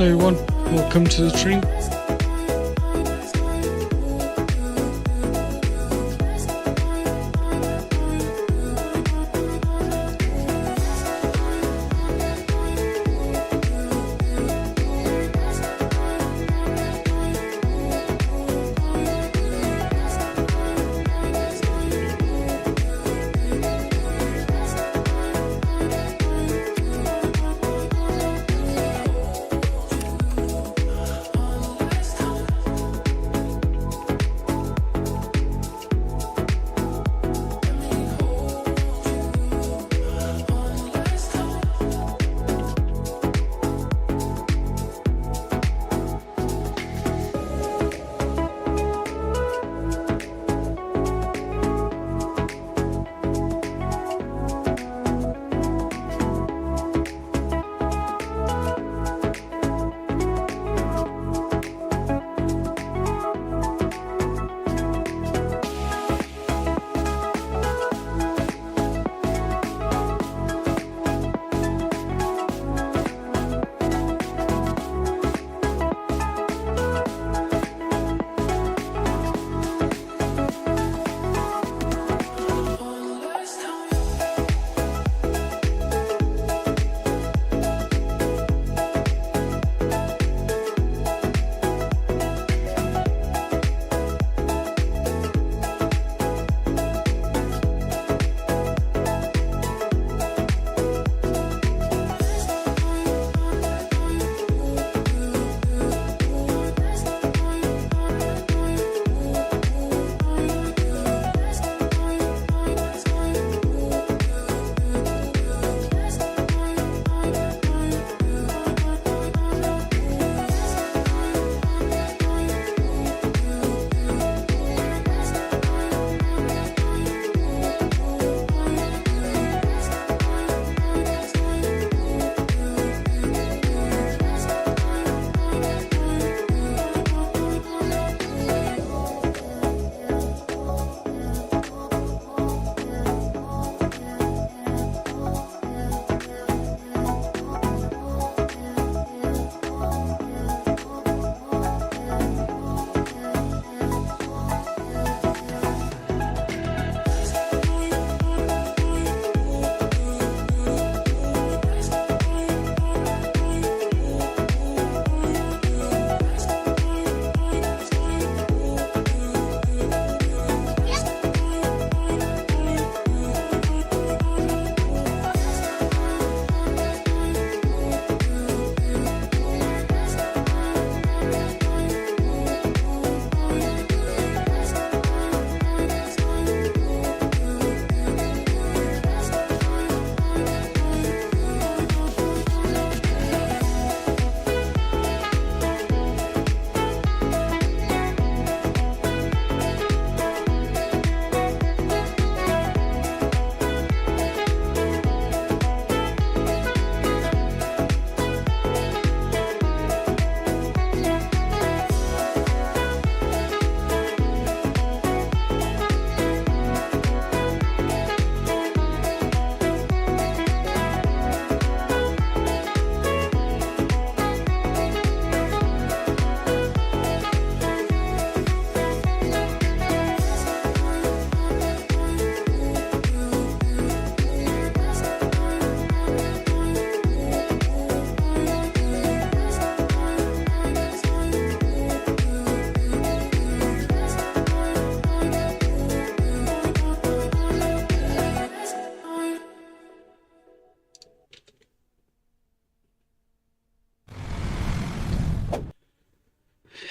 Hello everyone, welcome to the stream.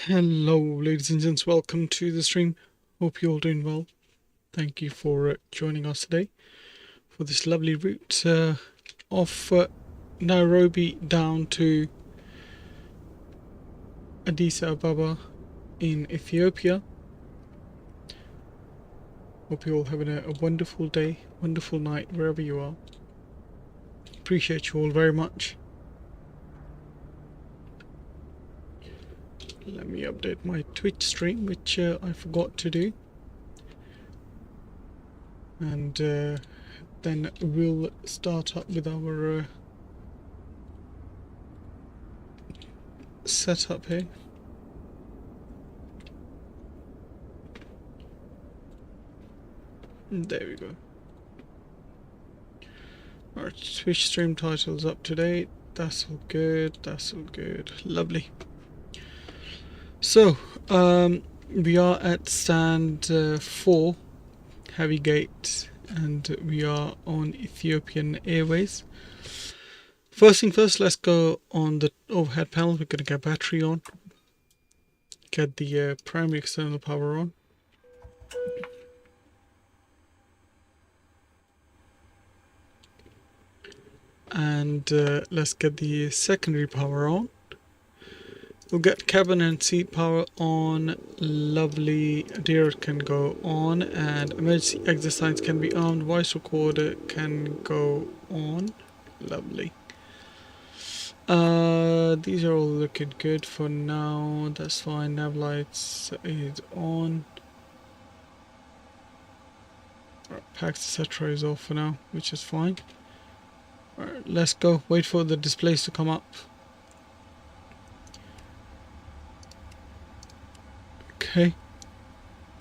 Hello ladies and gents, welcome to the stream. Hope you're all doing well. Thank you for joining us today for this lovely route off Nairobi down to Addis Ababa in Ethiopia. Hope you're all having a wonderful day, wonderful night wherever you are. Appreciate you all very much. Let me update my Twitch stream, which I forgot to do, and then we'll start up with our set up here. There we go. Our Twitch stream title's up to date. That's all good. That's all good. Lovely. So, we are at stand 4, Heavy Gate, and we are on Ethiopian Airways. First thing first, let's go on the overhead panel. We're going to get battery on, get the primary external power on. And let's get the secondary power on. We'll get cabin and seat power on. Lovely. Deer can go on, and emergency exit signs can be armed. Voice recorder can go on. Lovely. These are all looking good for now. That's fine. Nav lights is on. Packs etc. is off for now, which is fine. Alright, let's go. Wait for the displays to come up. Okay,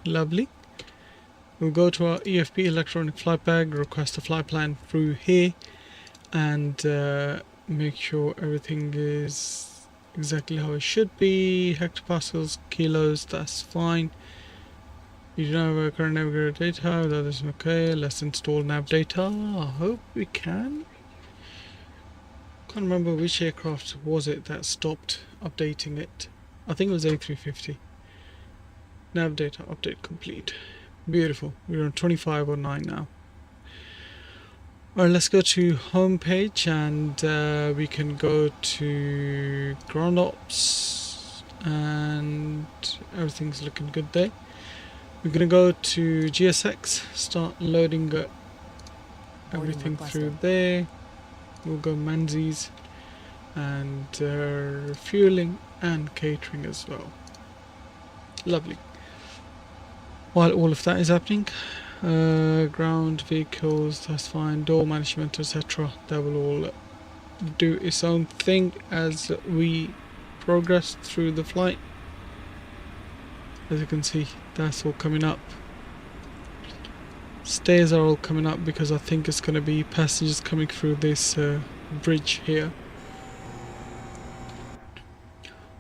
lovely. We'll go to our EFP electronic flight bag, request a flight plan through here, and make sure everything is exactly how it should be. Hectopascals, kilos, that's fine. You don't have a current navigator data, that is okay. Let's install nav data. I hope we can. Can't remember which aircraft was it that stopped updating it. I think it was A350. Nav data update complete. Beautiful. We're on 2509 now. Alright, let's go to home page, and we can go to ground ops, and everything's looking good there. We're gonna go to GSX, start loading everything through there. We'll go Menzies and refueling and catering as well. Lovely. While all of that is happening, ground vehicles, that's fine, door management, etc. That will all do its own thing as we progress through the flight. As you can see, that's all coming up. Stairs are all coming up because I think it's going to be passengers coming through this bridge here.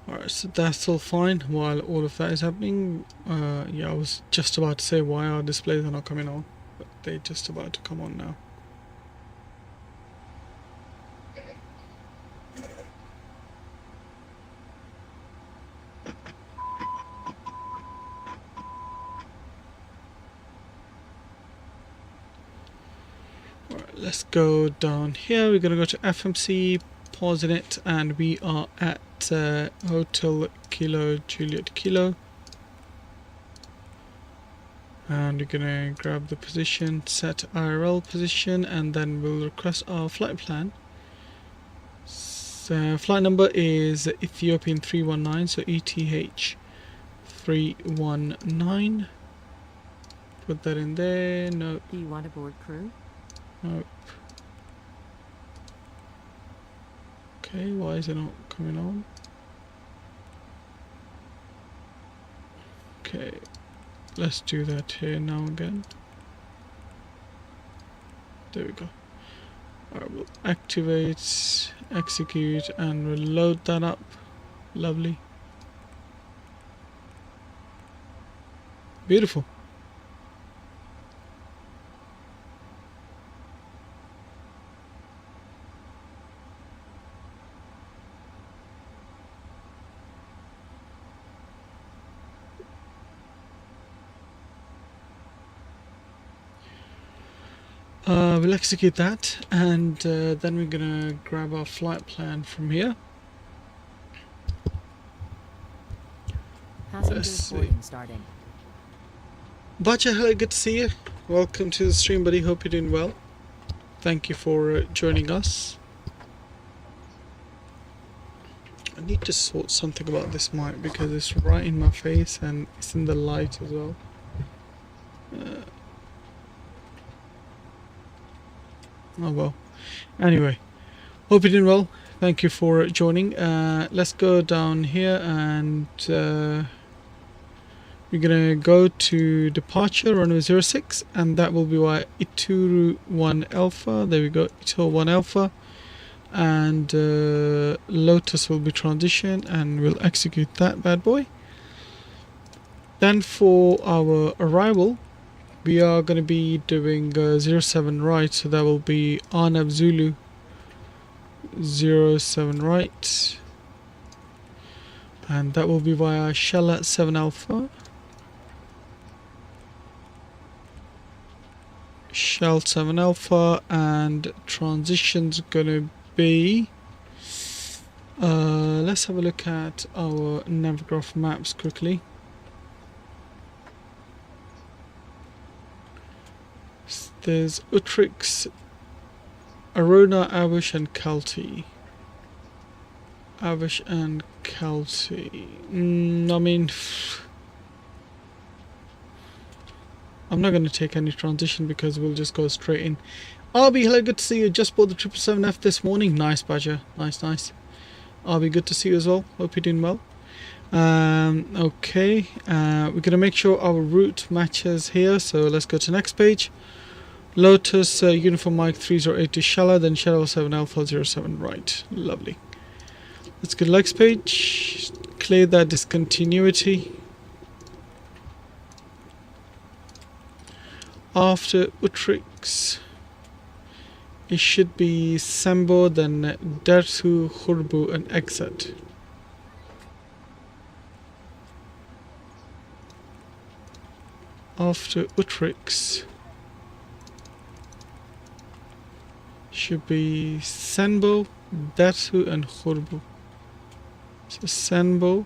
Alright, so that's all fine while all of that is happening. Yeah, I was just about to say why our displays are not coming on, but they're just about to come on now. Alright, let's go down here. We're going to go to FMC, pausing it, and we are at Hotel Kilo Juliet Kilo, and we're gonna grab the position, set IRL position, and then we'll request our flight plan. So flight number is Ethiopian 319, so ETH 319. Put that in there. No. Do you want a board crew? Nope. Okay, why is it not coming on? Okay, let's do that here now again. There we go. Alright, we'll activate, execute, and we'll load that up. Lovely. Beautiful. We'll execute that, and then we're gonna grab our flight plan from here. Passengers boarding starting. Bacha, hello, good to see you. Welcome to the stream, buddy. Hope you're doing well. Thank you for joining us. I need to sort something about this mic because it's right in my face and it's in the light as well. Oh well. Anyway, Hope you're doing well. Thank you for joining. Let's go down here and we're gonna go to departure runway 06, and that will be via Ituru 1 Alpha. There we go, Ituru 1 Alpha, and Lotus will be transition, and we'll execute that bad boy. Then for our arrival, we are going to be doing 07 right, so that will be Arnab Zulu 07 right, and that will be via Shella 7 Alpha, Shell 7 Alpha, and transition's gonna be let's have a look at our Navigraph maps quickly. There's Utrix, Arona, Avish and Kelty. Avish and Kelty. I mean, I'm not going to take any transition because we'll just go straight in. RB, hello, good to see you. Just bought the 777F this morning. Nice, Badger. Nice, nice. RB, good to see you as well. Hope you're doing well. Okay, we're going to make sure our route matches here. So let's go to next page. Lotus, Uniform Mike 308 to Shella, then Shella 7 Alpha 07 right. Lovely. Let's go to next page. Clear that discontinuity. After Utrix, it should be Sembo, then Dersu, Hurbu and exit. After Utrix should be Senbo, Dersu and Hurbu. So Senbo,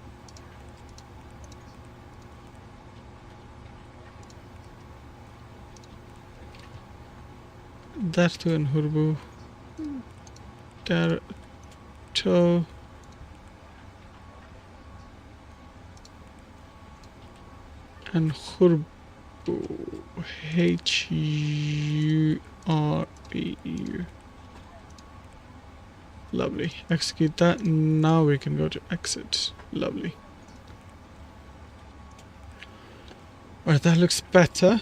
Dersu and Hurbu, Derto and Hurbu, H-U-R-B-U. Lovely. Execute that. Now we can go to exit. Lovely. Alright, that looks better.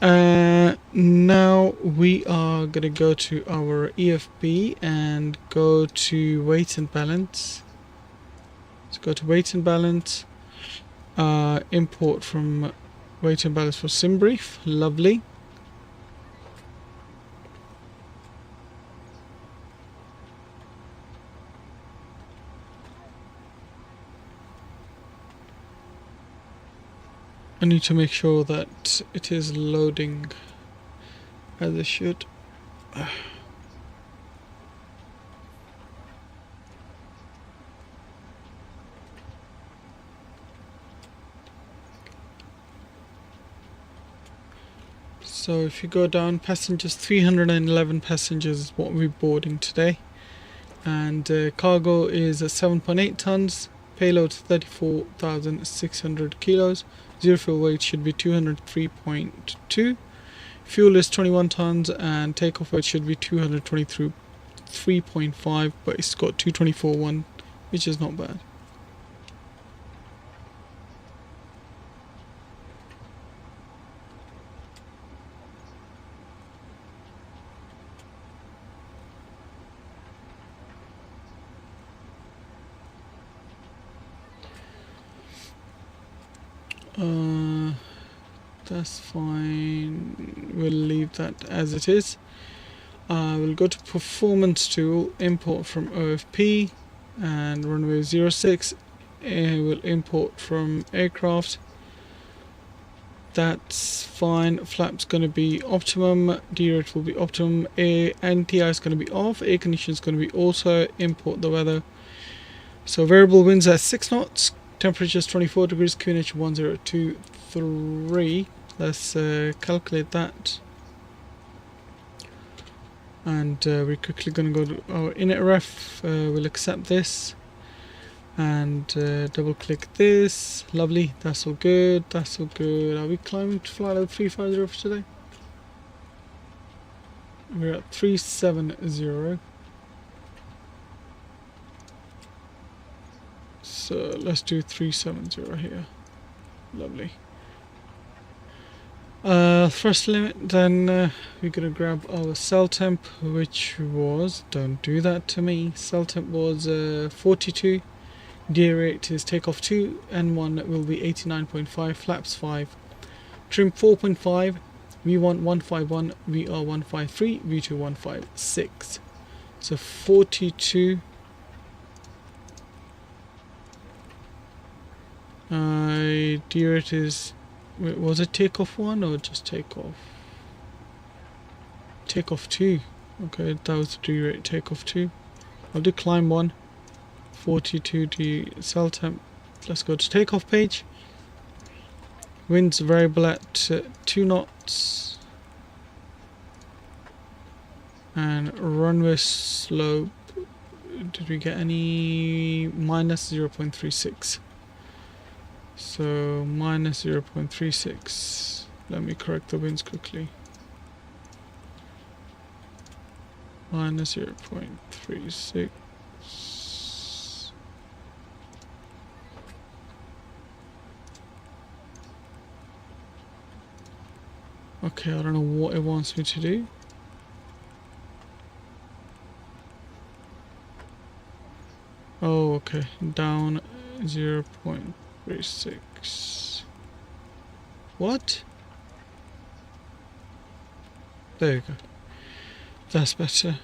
Now we are gonna go to our EFB and go to weight and balance. Let's go to weight and balance. Import from weight and balance for SimBrief. Lovely. I need to make sure that it is loading as it should. So if you go down, passengers, 311 passengers is what we're boarding today, and cargo is 7.8 tons, payload 34,600 kilos. Zero fuel weight should be 203.2. Fuel is 21 tons and takeoff weight should be 223.5, but it's got 224.1, which is not bad. That's fine, we'll leave that as it is. We'll go to performance tool, import from OFP, and runway 06, we'll import from aircraft. That's fine. Flaps going to be optimum, D-rate will be optimum, NTI is going to be off, air condition is going to be also. Import the weather. So variable winds at 6 knots, temperatures 24 degrees, QNH 1023. Let's calculate that. And we're quickly going to go to our init ref. We'll accept this and double click this. Lovely, that's all good, that's all good. Are we climbing to flight level 350 for today? We're at 370. let's do 370 here. Lovely. Thrust limit, then we're gonna grab our cell temp, which was, don't do that to me, cell temp was 42, D rate is takeoff 2, N1 will be 89.5, flaps 5, trim 4.5, V1 151, VR 153, V2 156. So 42. D rate is, wait, was it takeoff 1 or just takeoff? Takeoff 2. Okay, that was the D rate, takeoff 2. I'll do climb 1. 42 D cell temp. Let's go to takeoff page. Wind's variable at 2 knots. And runway slope, did we get any? Minus 0.36. So minus 0.36. Let me correct the winds quickly. Minus 0.36. Okay, I don't know what it wants me to do. Oh, okay, down 0.36. What? There you go. That's better.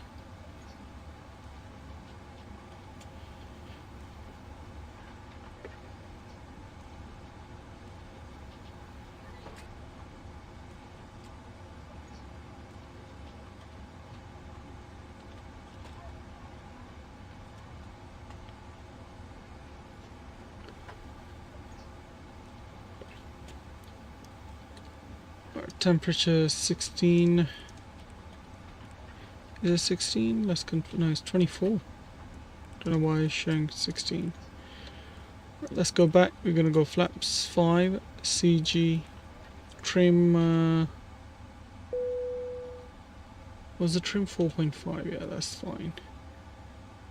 Temperature 16. Is it 16? No, it's 24. Don't know why it's showing 16. Let's go back. We're gonna go flaps 5, CG, trim. Was the trim 4.5? Yeah, that's fine.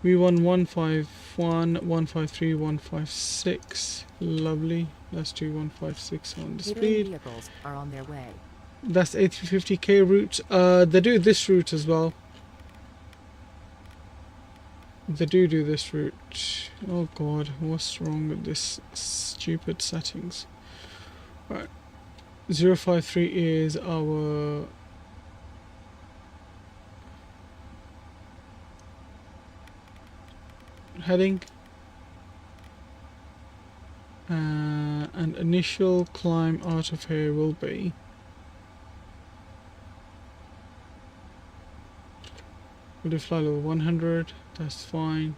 V1 151, 153, 156. Lovely. Let's do 156 on the speed. Vehicles are on their way. That's A350K route. They do this route as well. They do this route. Oh god, what's wrong with this stupid settings? Right. 053 is our heading. And initial climb out of here will be we'll do fly level 100, that's fine.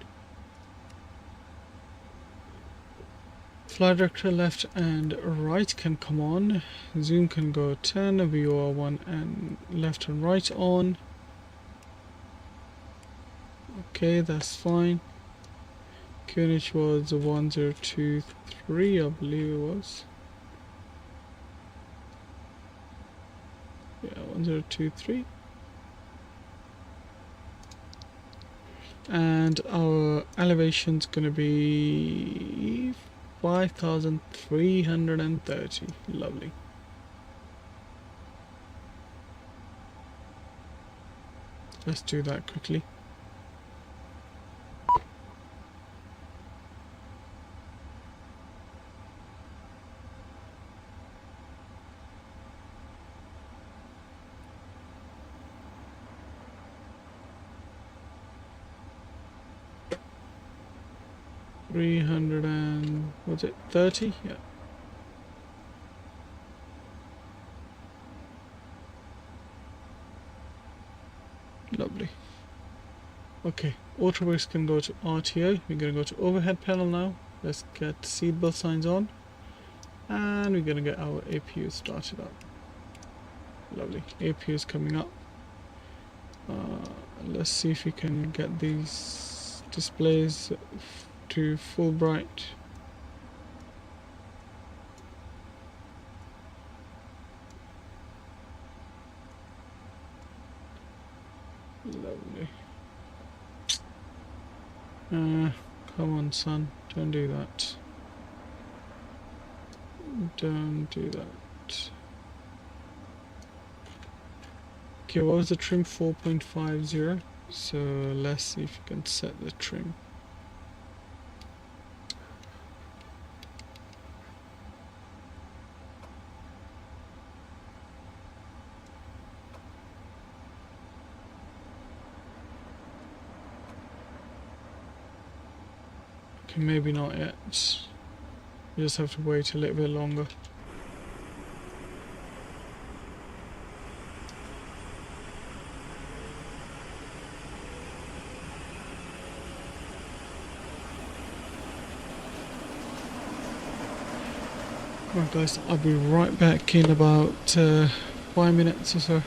Fly director left and right can come on. Zoom can go 10, VOR 1 and left and right on. Okay, that's fine. QNH was 1023, I believe it was. Yeah, 1023. And our elevation's gonna be 5,330. Lovely. Let's do that quickly. Was it 30? Yeah. Lovely. Okay, autoworks can go to RTO. We're gonna go to overhead panel now. Let's get seatbelt signs on. And we're gonna get our APU started up. Lovely. APU is coming up. Let's see if we can get these displays to full bright. Lovely. Come on, son. Don't do that. Don't do that. Okay, what was the trim? 4.50. So let's see if you can set the trim. Okay, maybe not yet. You just have to wait a little bit longer. Right guys, I'll be right back in about 5 minutes or so.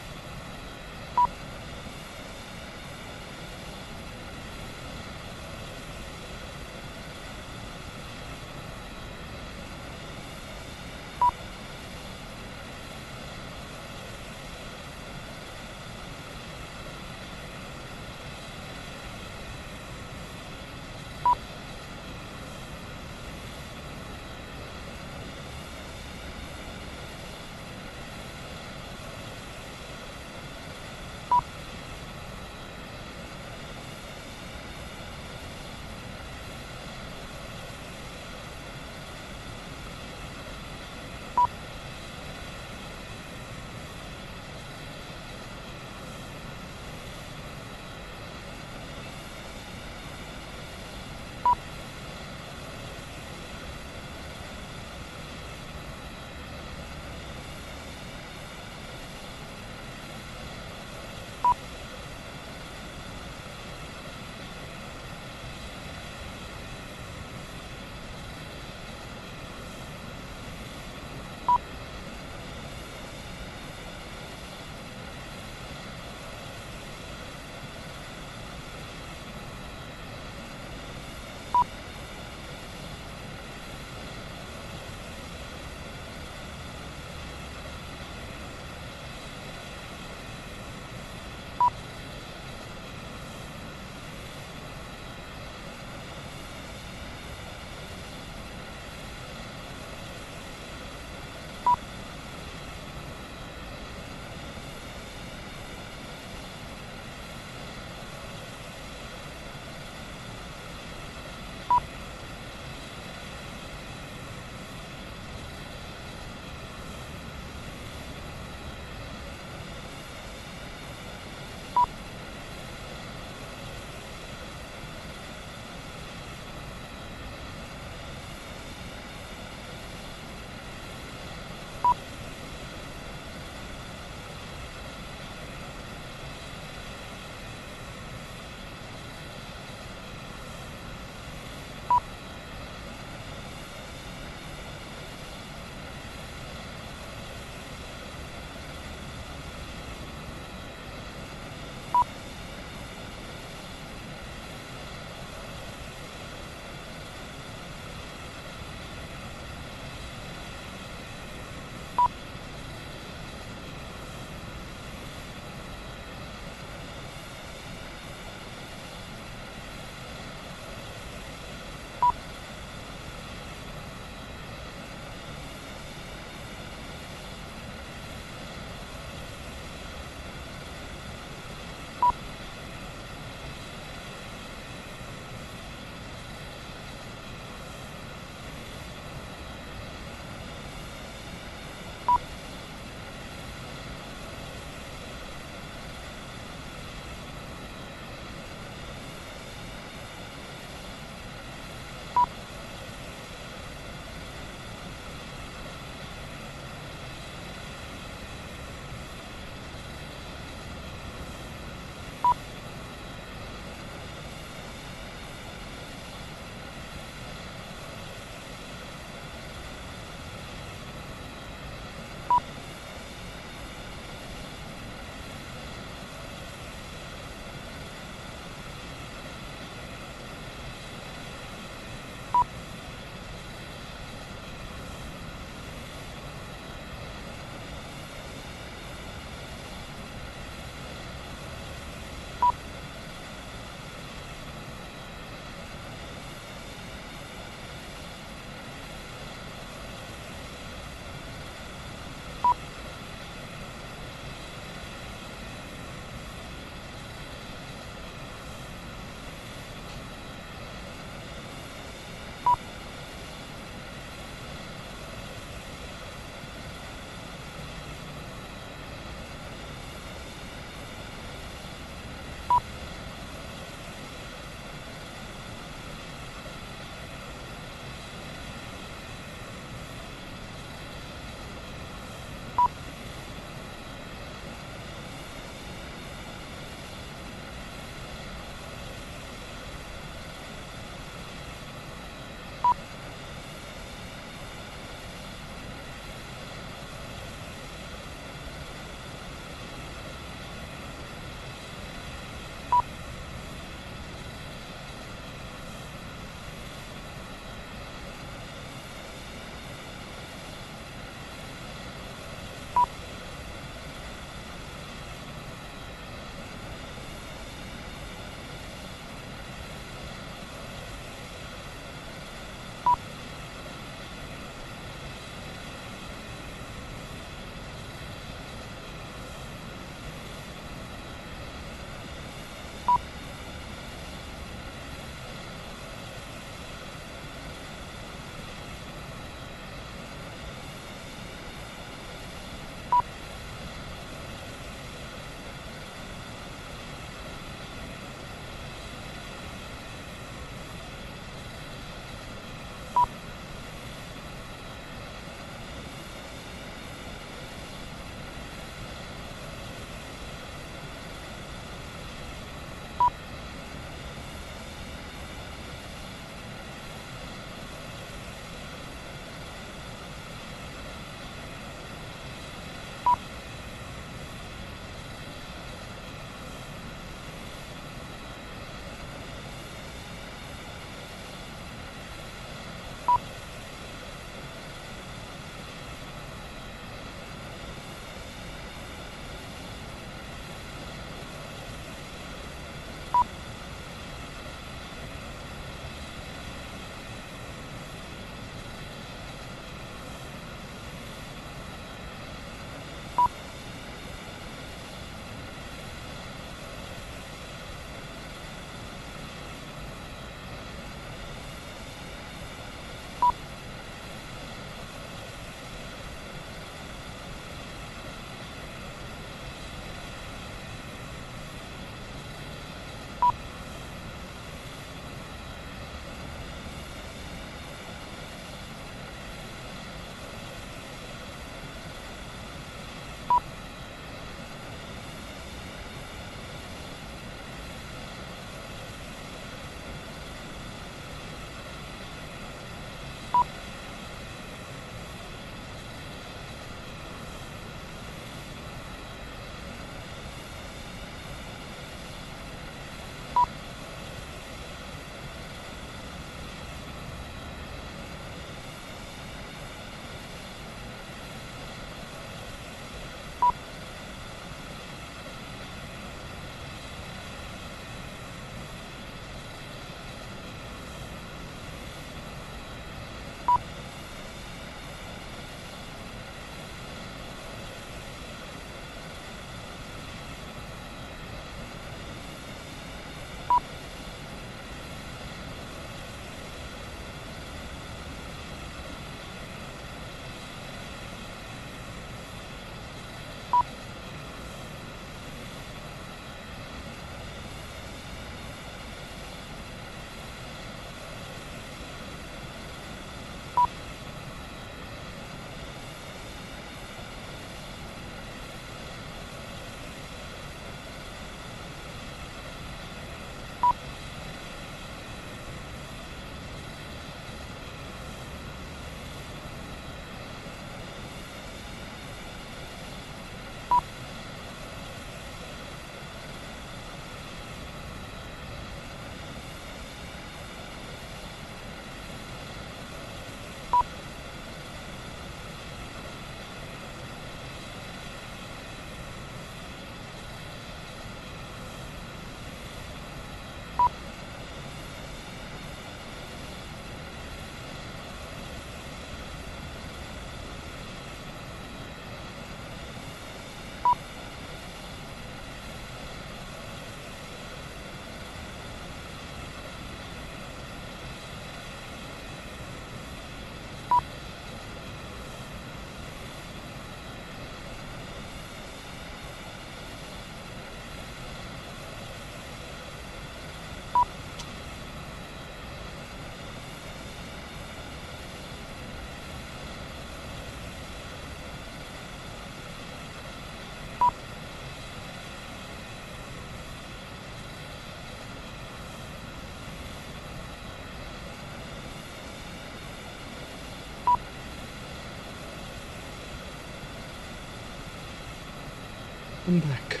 I'm back.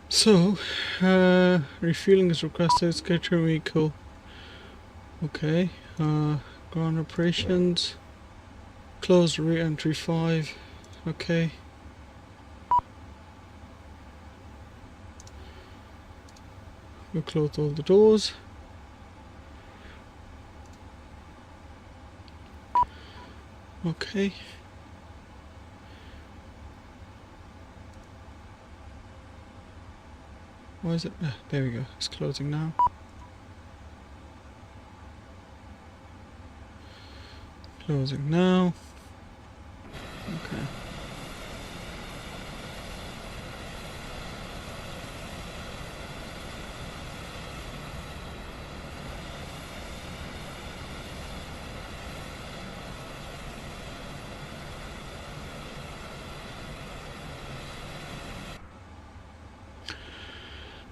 So, refueling is requested. Catering vehicle. Okay. Ground operations. Closed re-entry 5. Okay. We'll close all the doors. Okay. Why is it? There we go. It's closing now. Closing now. Okay.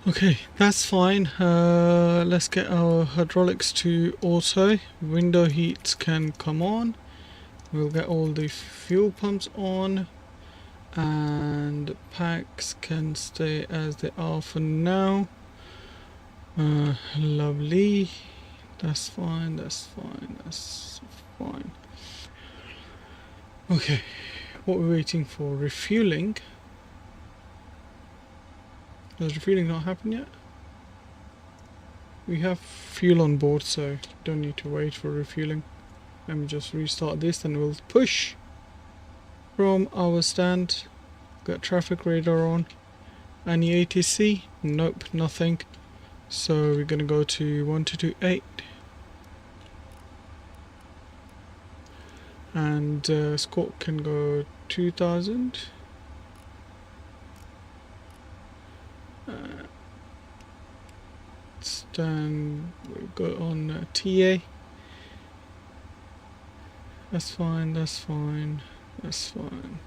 Okay, that's fine. Let's get our hydraulics to auto. Window heats can come on. We'll get all the fuel pumps on. And packs can stay as they are for now. Lovely. That's fine, that's fine, that's fine. Okay, what we're waiting for? Refueling. Has refueling not happened yet? We have fuel on board, so don't need to wait for refueling. Let me just restart this and we'll push from our stand. Got traffic radar on. Any ATC? Nope, nothing. So we're gonna go to 1228. And squawk can go 2000. Stand, we go on TA. That's fine, that's fine, that's fine.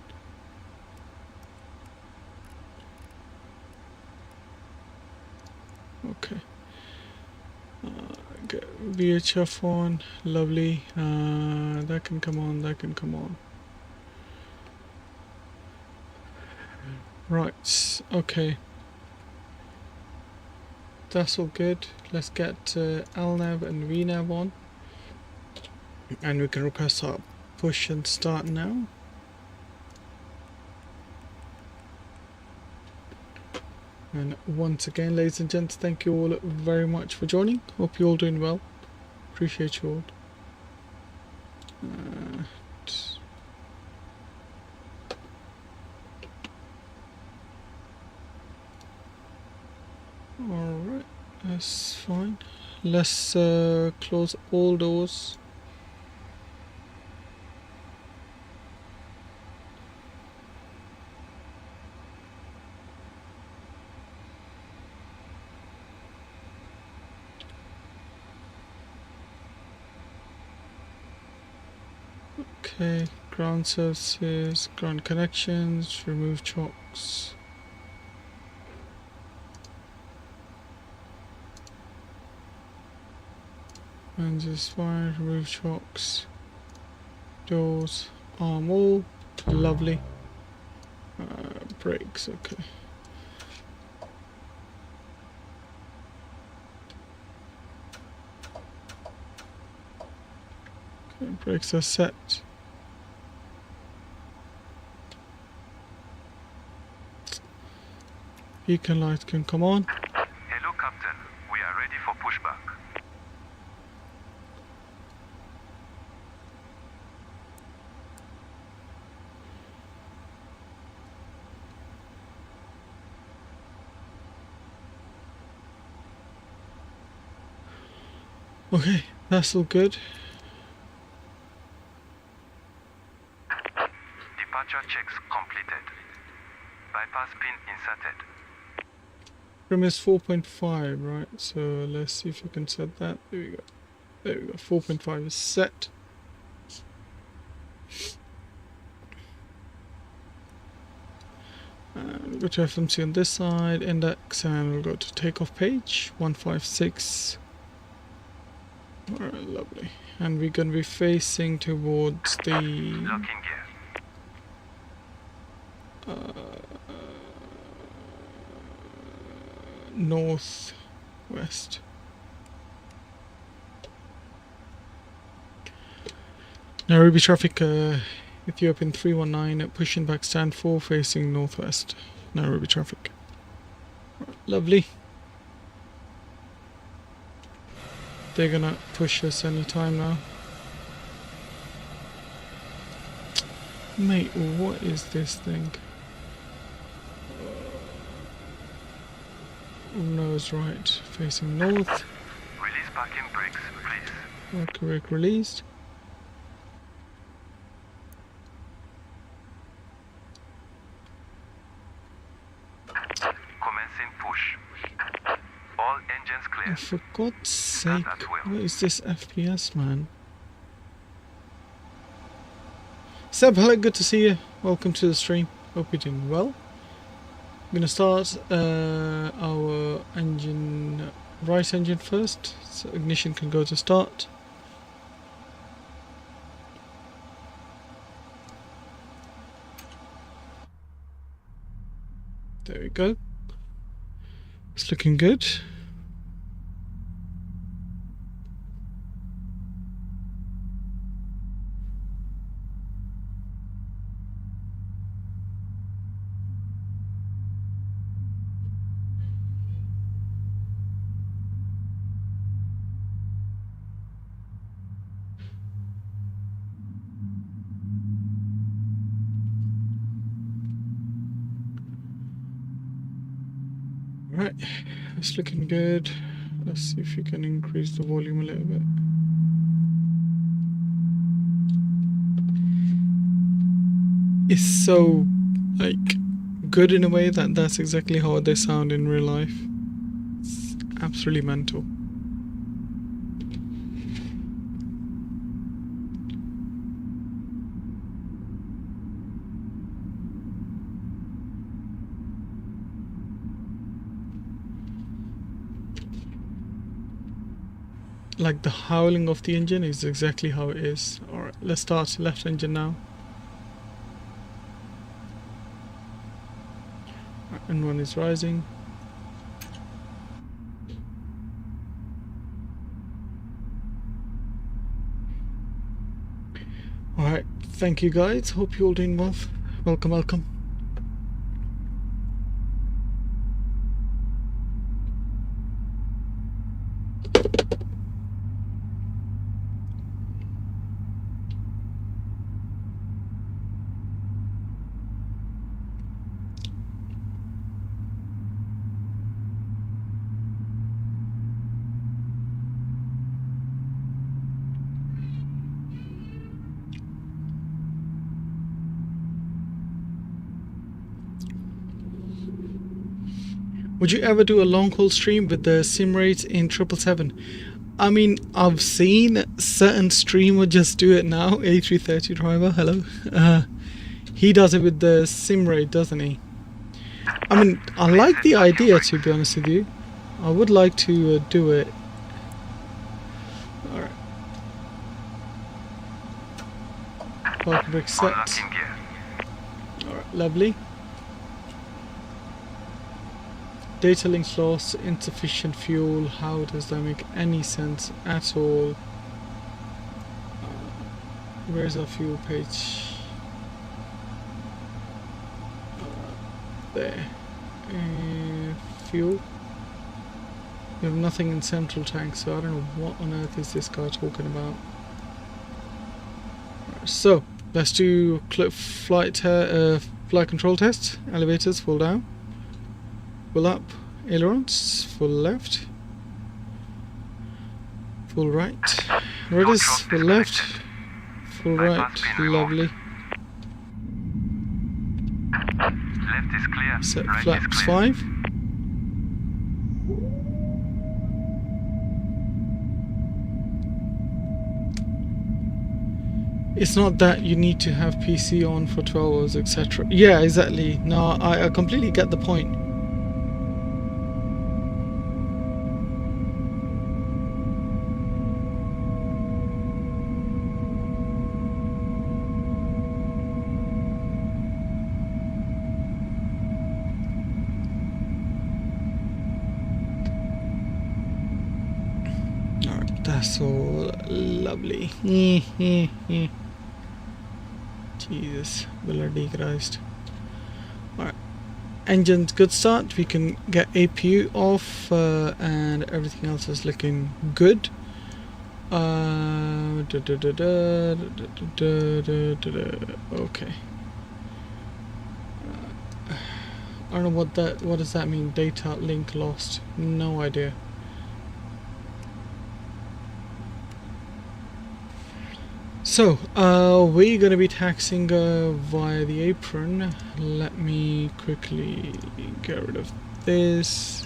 Okay. Get VHF on, lovely. That can come on, that can come on. Right, okay. That's all good. Let's get LNAV and VNAV on. And we can request our push and start now. And once again, ladies and gents, thank you all very much for joining. Hope you're all doing well. Appreciate you all. Alright, that's fine. Let's close all doors. Okay, ground services, ground connections, remove chocks. And just fine, remove chocks. Doors, arm all, lovely. Brakes, okay. Okay, brakes are set. Beacon light can come on. Hello, Captain. We are ready for pushback. Okay, that's all good. Departure checks completed. Bypass pin inserted. Premise 4.5, right? So let's see if we can set that. There we go. There we go. 4.5 is set. We'll go to FMC on this side, index, and we'll go to takeoff page 156. Alright, lovely. And we're going to be facing towards the Locking gear. northwest. Nairobi traffic, Ethiopian 319, pushing back stand 4, facing northwest. Nairobi traffic. Lovely. They're gonna push us anytime now. Mate, what is this thing? Nose right, facing north. Release parking brakes, please. Correct, released. Commencing push. All engines clear. Oh, for God's sake, what is this FPS, man? Seb, hello, good to see you. Welcome to the stream. Hope you're doing well. I'm gonna start our engine, right engine first, so ignition can go to start. There we go. It's looking good. Right, it's looking good. Let's see if you can increase the volume a little bit. It's so, like, good in a way that that's exactly how they sound in real life. It's absolutely mental. Like the howling of the engine is exactly how it is. Alright, let's start left engine now. And one is rising. Alright, thank you guys. Hope you're all doing well. Welcome, welcome. Would you ever do a long haul stream with the sim rates in 777? I mean, I've seen certain streamer just do it now. A330 driver, hello. He does it with the sim rate, doesn't he? I mean, I like the idea, to be honest with you. I would like to do it. Alright. Parking brake set. Unlocking gear. Alright, lovely. Data link loss, insufficient fuel. How does that make any sense at all? Where's our fuel page? There. Fuel. We have nothing in central tank, so I don't know what on earth is this guy talking about. Right, so let's do flight control test. Elevators full down. Full up, ailerons, full left, full right, rudders, full left, full right, lovely. Left is clear. Set Right flaps is clear. 5. It's not that you need to have PC on for 12 hours, etc. Yeah, exactly. No, I completely get the point. Alright, that's all lovely. Jesus, bloody Christ. Alright, engine's good start. We can get APU off, and everything else is looking good. Okay. I don't know what does that mean? Data link lost. No idea. So, we're gonna be taxing via the apron. Let me quickly get rid of this.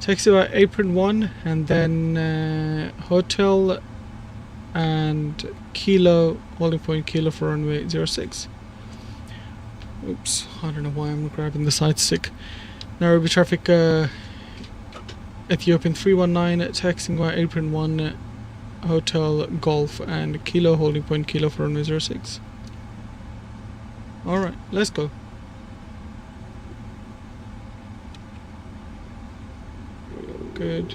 Taxi via apron 1, and then hotel and kilo, holding point kilo for runway 06. Oops, I don't know why I'm grabbing the side stick. Nairobi traffic, Ethiopian 319, taxiing via apron 1, hotel, golf, and kilo, holding point kilo for runway 06. Alright, let's go. Good.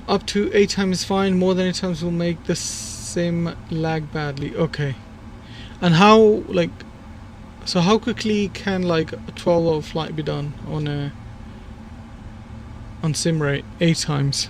Up to 8 times is fine. More than 8 times will make the same lag badly. Okay. And how, like, so how quickly can like a 12-hour flight be done on sim rate? 8 times.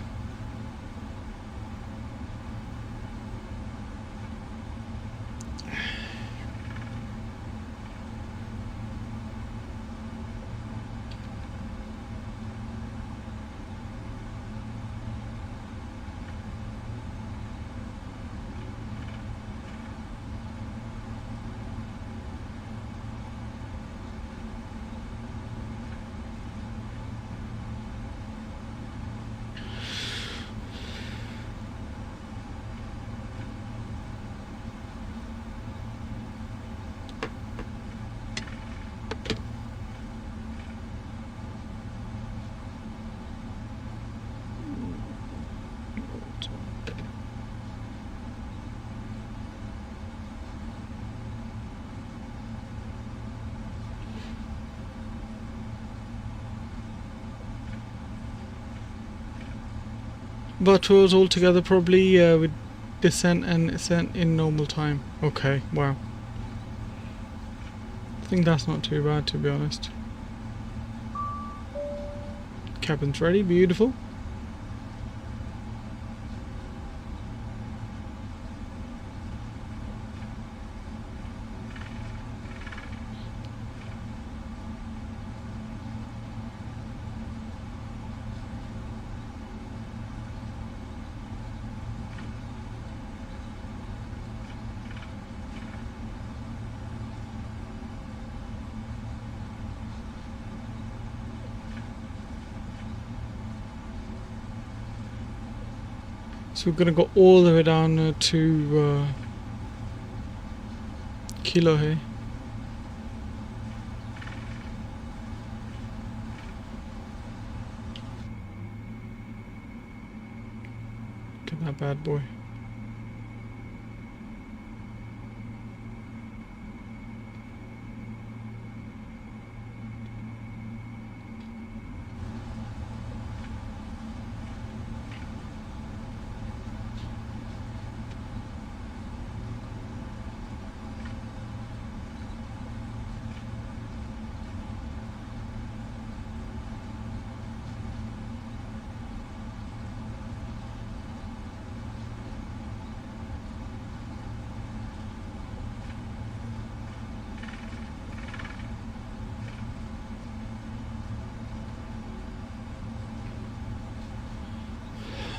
But tours altogether probably with descent and ascent in normal time. Okay, wow. I think that's not too bad, to be honest. Cabin's ready, beautiful. So we're gonna go all the way down to Kilo here. Look at that bad boy.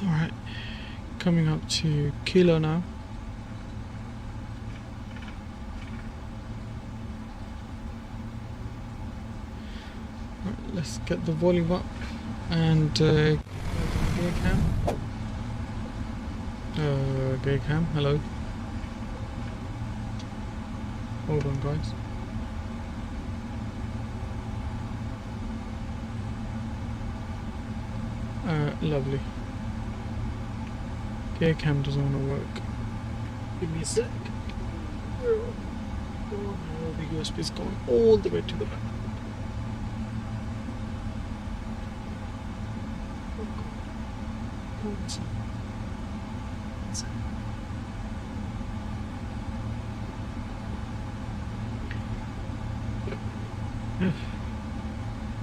Alright, coming up to Kilo now. Right, let's get the volume up and gear cam. Gear cam, hello. Hold on, guys. Lovely. Gear cam doesn't want to work. Give me a sec. Oh, no, the USB is going all the way to the back. Oh God. Oh, it's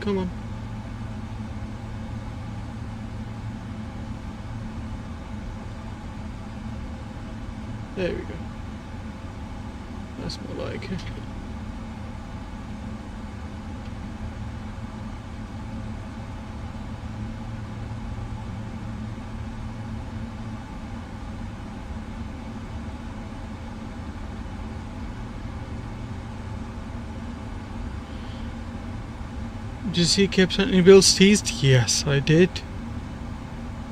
come on. There we go. That's more like it. Did you see Cape Town Bill's teased? Yes, I did.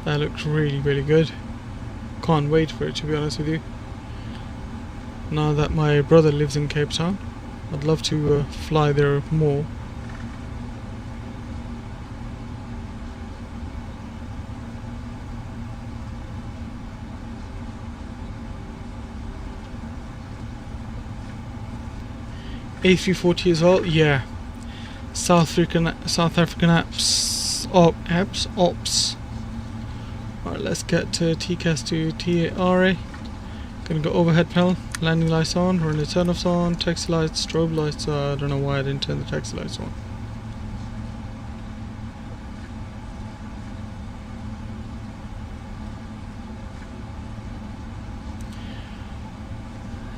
That looks really, really good. Can't wait for it, to be honest with you. Now that my brother lives in Cape Town, I'd love to fly there more. A340 as well, yeah. South African apps. Alright, let's get TCAS to TARA. Gonna go overhead panel, landing lights on, running the turn-offs on, taxi lights, strobe lights. I don't know why I didn't turn the taxi lights on.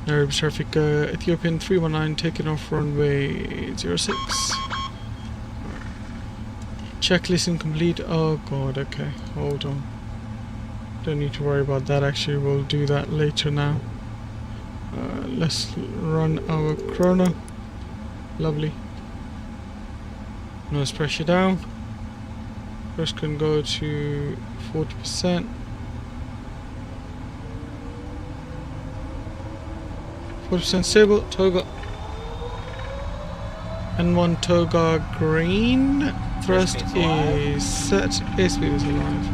Nairobi traffic, Ethiopian 319 taking off runway 06. Checklist incomplete. Oh god, okay, hold on. Don't need to worry about that, actually, we'll do that later now. Let's run our chrono. Lovely. Nose pressure down. First can go to 40%. 40% stable, toga. N1 toga green. Thrust is set, airspeed is alive.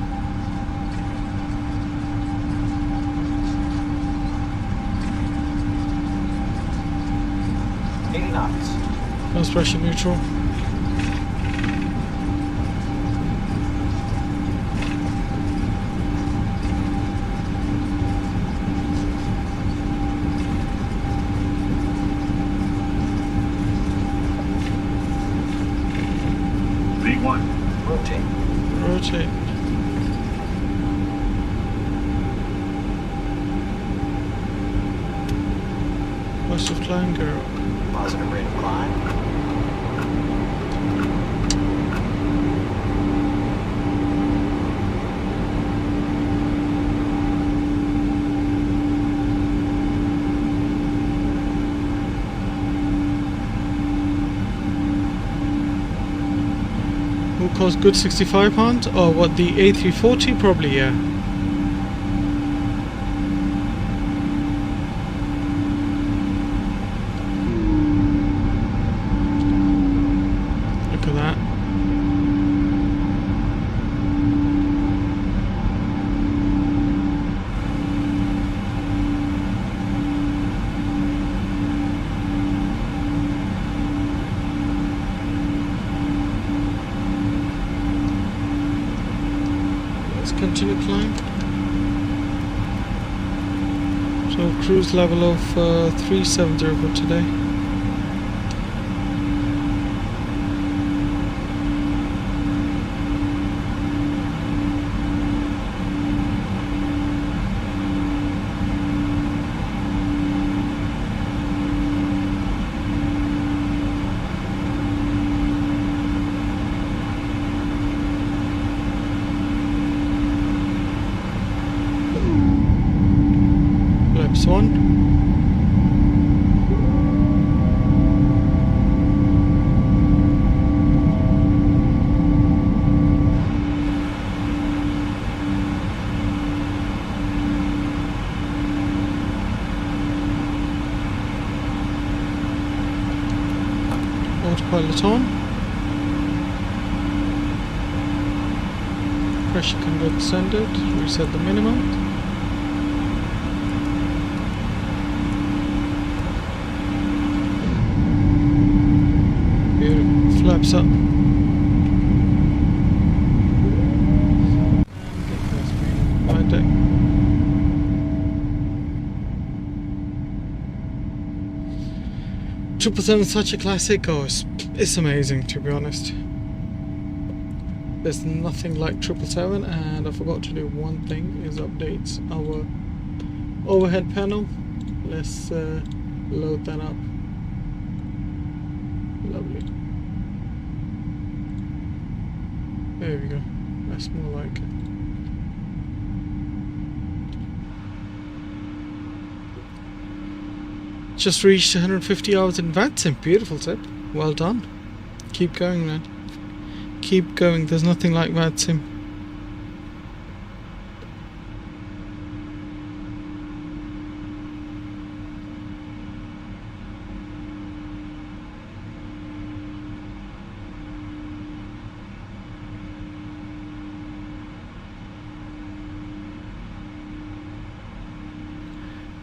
Nose pressure neutral. V1. Rotate. Rotate. Most of climb, girl. Positive rate of climb. Will cost good £65? Oh, what, the A340? Probably, yeah. Look at that. Continue climb. So cruise level of 370 for today. One. it on. Pressure can be descended, reset the minimum. Beautiful, flaps up. Flight deck. Triple Seven is such a classic. Oh, it's amazing, to be honest. There's nothing like 777, and I forgot to do one thing, is updates our overhead panel. Let's load that up. Lovely. There we go. That's more like it. Just reached 150 hours in VATSIM. Beautiful tip. Well done. Keep going, man. Keep going. There's nothing like VATSIM.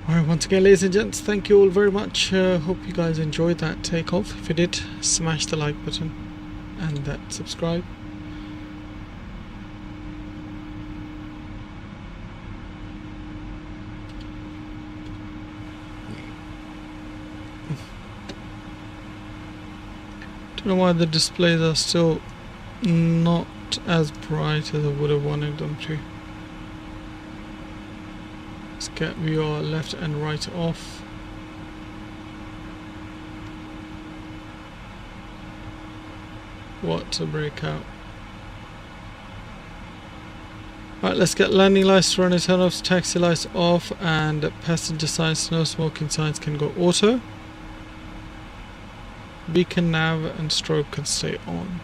Alright, once again, ladies and gents, thank you all very much. Hope you guys enjoyed that takeoff. If you did, smash the like button and that subscribe. Don't know why the displays are still not as bright as I would have wanted them to. Let's get VR left and right off. What a breakout. Alright, let's get landing lights running, turn off, taxi lights off, and passenger signs, no smoking signs can go auto. Beacon, nav and strobe can stay on.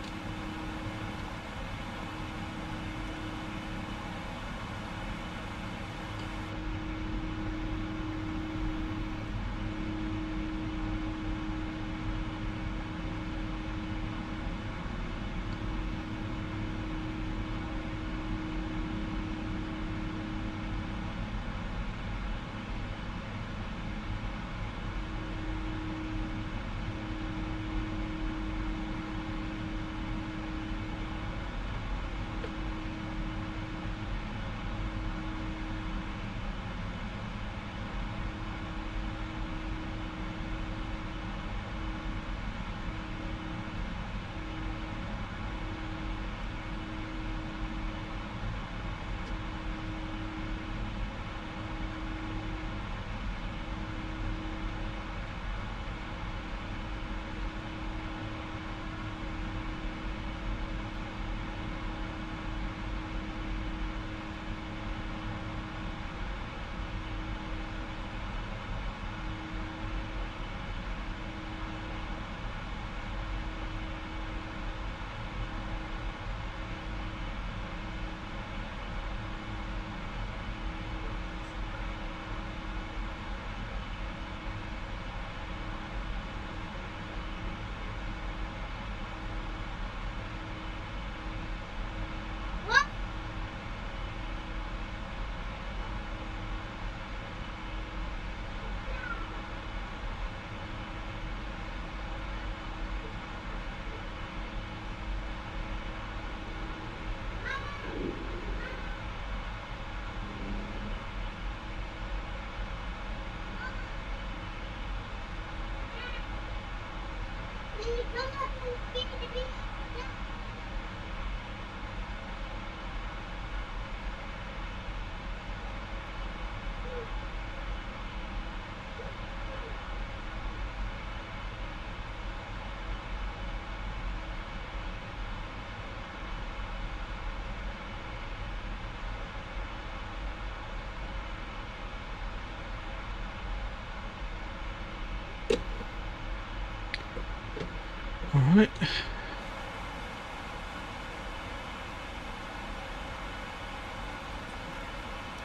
Alright.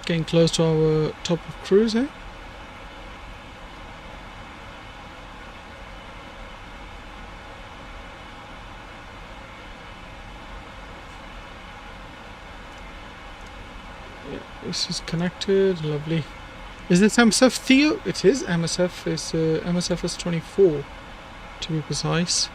Getting close to our top of cruise here. Yeah, this is connected. Lovely. Is this MSF Theo? It is. MSF is MSFS2024 to be precise.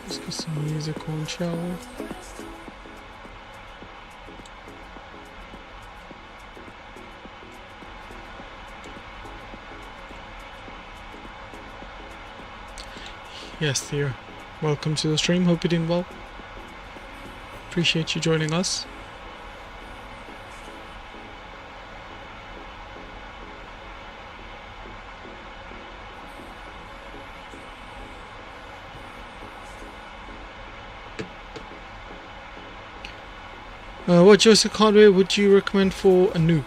Let's get some music on, shall we? Yes, Theo. Welcome to the stream. Hope you're doing well. Appreciate you joining us. What joystick hardware would you recommend for a noob?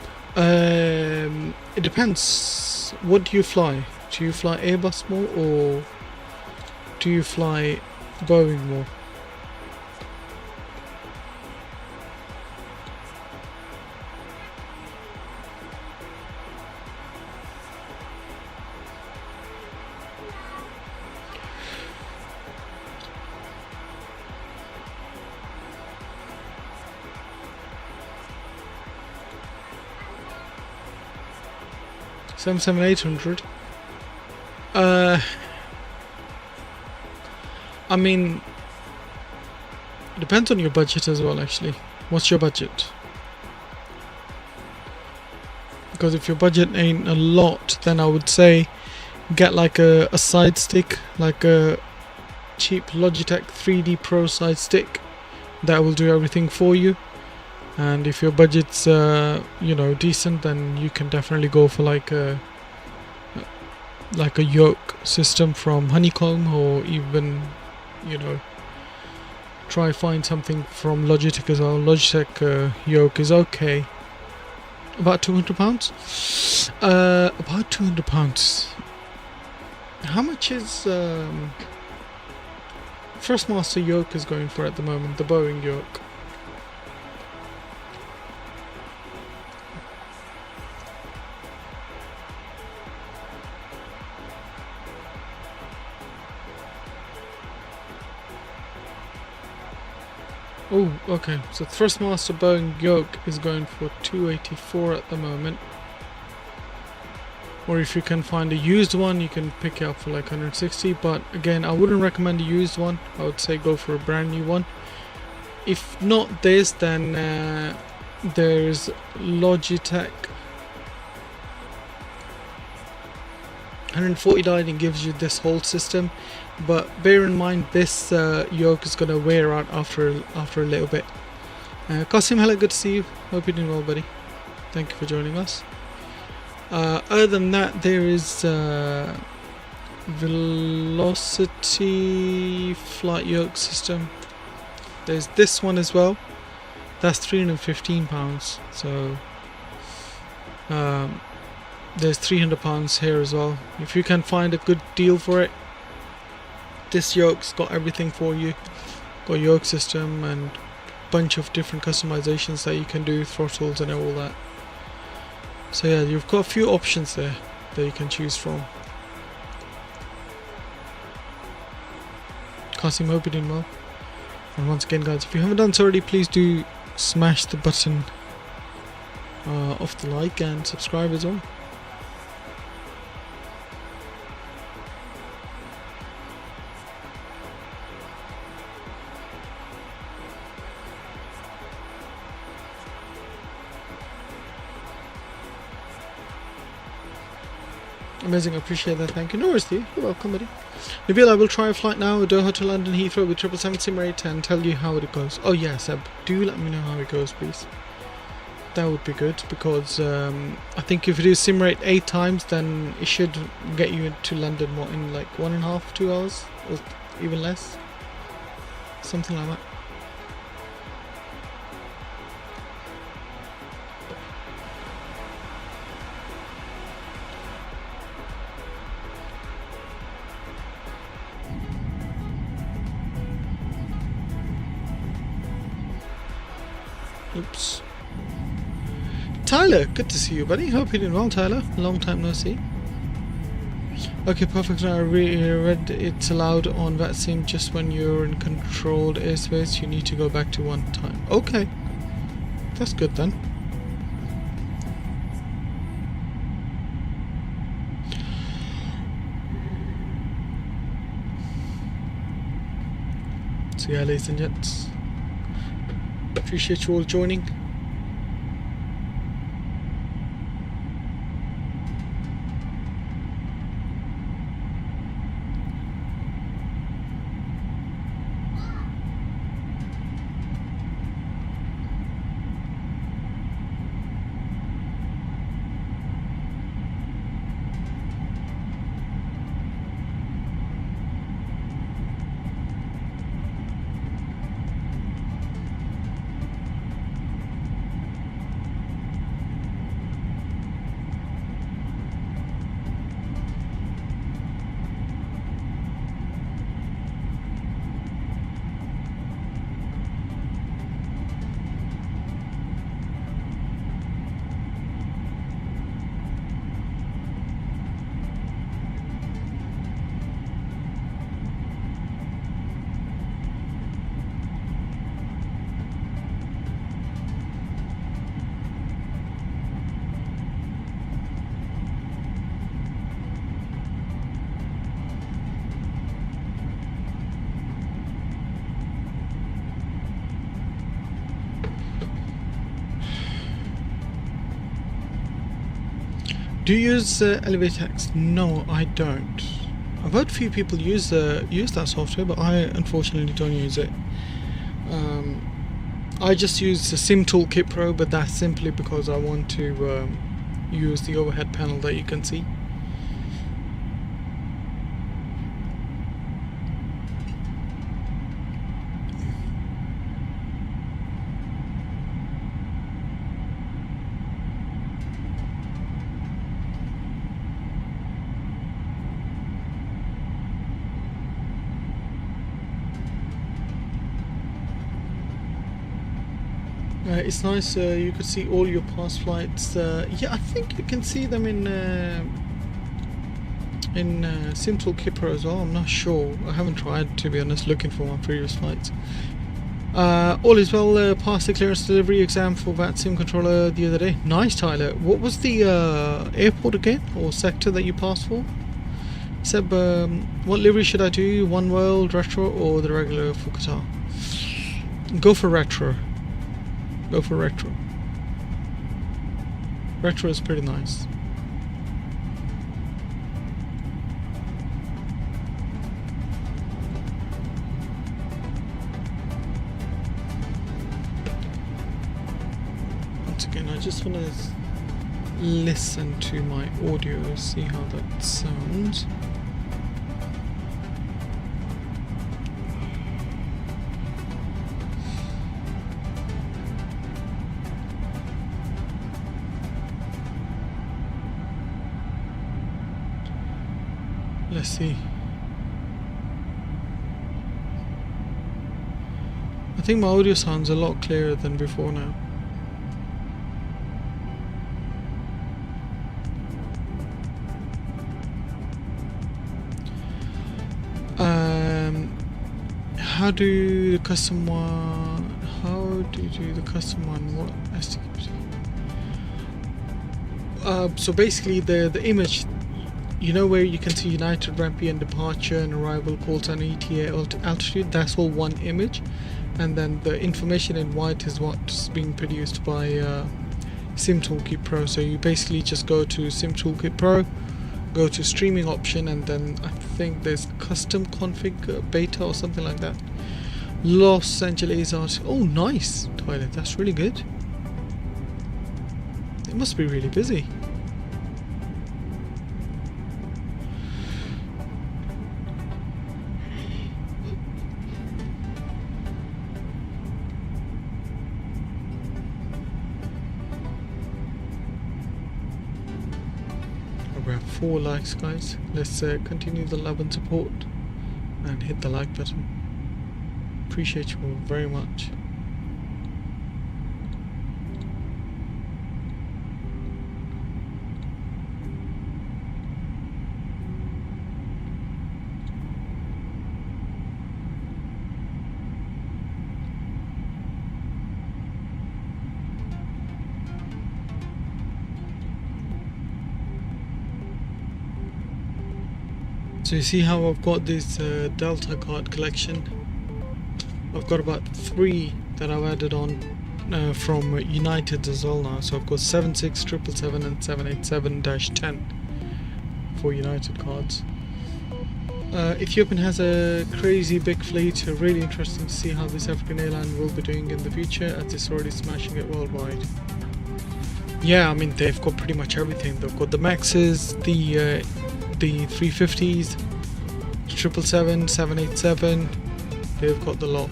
It depends. What do you fly? Do you fly Airbus more or do you fly Boeing more? $777-800. I mean, it depends on your budget as well, actually. What's your budget? Because if your budget ain't a lot, then I would say get like a side stick, like a cheap Logitech 3D Pro side stick. That will do everything for you. And if your budget's you know, decent, then you can definitely go for like a yoke system from Honeycomb, or even, you know, try find something from Logitech as well. Logitech yoke is okay. About £200. About £200. How much is Thrustmaster yoke is going for at the moment? The Boeing yoke. Oh, okay. So Thrustmaster Boeing yoke is going for $284 at the moment. Or if you can find a used one, you can pick it up for like $160. But again, I wouldn't recommend a used one. I would say go for a brand new one. If not this, then there's Logitech. $140 and gives you this whole system. But bear in mind, this yoke is gonna wear out after a little bit. Qasim, hello, good to see you. Hope you're doing well, buddy. Thank you for joining us. Other than that, there is Velocity flight yoke system. There's this one as well. That's £315. So there's £300 here as well. If you can find a good deal for it. This yoke's got everything for you. Got a yoke system and bunch of different customizations that you can do, throttles and all that. So yeah, you've got a few options there that you can choose from. Qasim, hope you're doing well. And once again, guys, if you haven't done so already, please do smash the button of the like and subscribe as well. Amazing, I appreciate that, thank you. No worries, Theo. You're welcome, buddy. Nabil, I will try a flight now, Doha to London Heathrow with 777 sim rate and tell you how it goes. Oh yeah, Seb, do let me know how it goes, please. That would be good, because I think if you do sim rate 8 times, then it should get you into London, what, in like 1.5, 2 hours? Or even less? Something like that. Oops. Tyler, good to see you, buddy. Hope you're doing well, Tyler. Long time no see. Okay, perfect. I read it's allowed on VATSIM just when you're in controlled airspace. You need to go back to one time. Okay. That's good then. So yeah, ladies and gents, appreciate you all joining. Do you use ElevateX? No, I don't. I've heard a few people use that software, but I unfortunately don't use it. I just use the Sim Toolkit Pro, but that's simply because I want to use the overhead panel that you can see. It's nice, you could see all your past flights. Yeah, I think you can see them in Sim Toolkit Pro as well. I'm not sure. I haven't tried, to be honest, looking for my previous flights. All is well, passed the clearance delivery exam for VATSIM controller the other day. Nice, Tyler. What was the airport again, or sector that you passed for? Seb, what livery should I do? One World, Retro, or the regular for Qatar? Go for Retro. Go for Retro. Retro is pretty nice. Once again, I just want to listen to my audio, see how that sounds. Let's see. I think my audio sounds a lot clearer than before now. How do the custom one? How do you do the custom one? What STK? So basically, the image. You know where you can see United ramp and departure and arrival, call sign, ETA, altitude, that's all one image, and then the information in white is what's being produced by Sim Toolkit Pro. So you basically just go to Sim Toolkit Pro, go to streaming option, and then I think there's custom config beta or something like that. Los Angeles article. Oh nice, Toilet, that's really good. It must be really busy. We have 4 likes, guys. Let's continue the love and support and hit the like button. Appreciate you all very much. So you see how I've got this Delta card collection. I've got about 3 that I've added on from United as well now. So I've got 76, 777 and 787-10 for United cards. Ethiopian has a crazy big fleet. Really interesting to see how this African airline will be doing in the future, as it's already smashing it worldwide. Yeah, I mean, they've got pretty much everything. They've got the Maxes, the 350s, 777, 787. They've got the lot.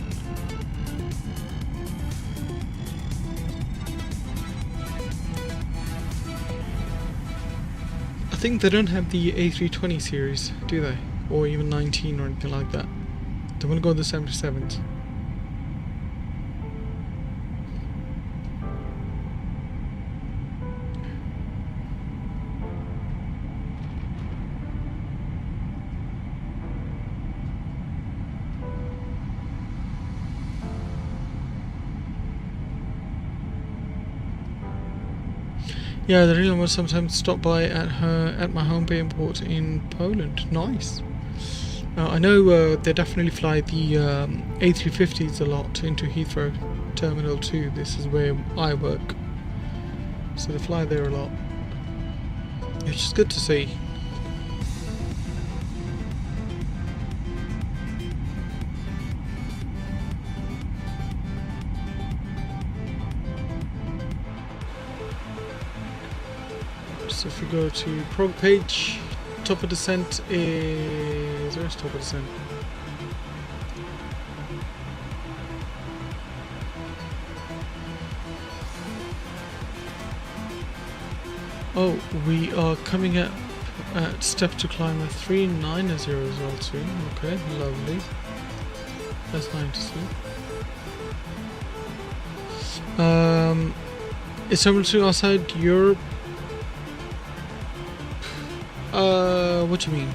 I think they don't have the A320 series, do they? Or even 19 or anything like that. They want to go with the 77s. Yeah, the real will sometimes stop by at my home bay airport in Poland. Nice. I know they definitely fly the A350s a lot into Heathrow Terminal 2. This is where I work, so they fly there a lot, which is good to see. So if we go to prog page, top of descent is... where's top of descent? Oh, we are coming up at step to climb a 390 as well soon. Okay, lovely. That's nice to see. It's somewhere to outside Europe. What do you mean?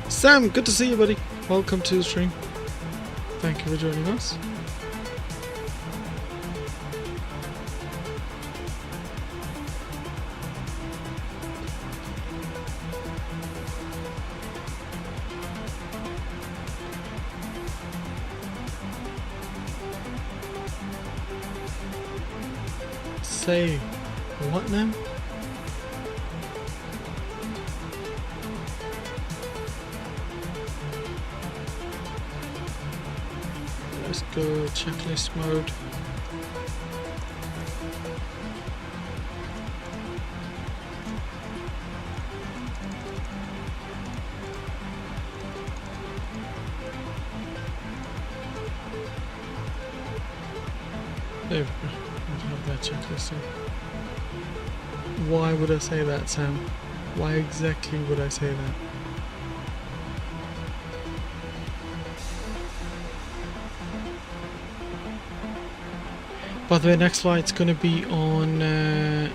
Sam, good to see you, buddy. Welcome to the stream. Thank you for joining us. Say what now? Let's go checklist mode. There we go. I have that checklist in. Why would I say that, Sam? Why exactly would I say that? By the way, next flight's going to be on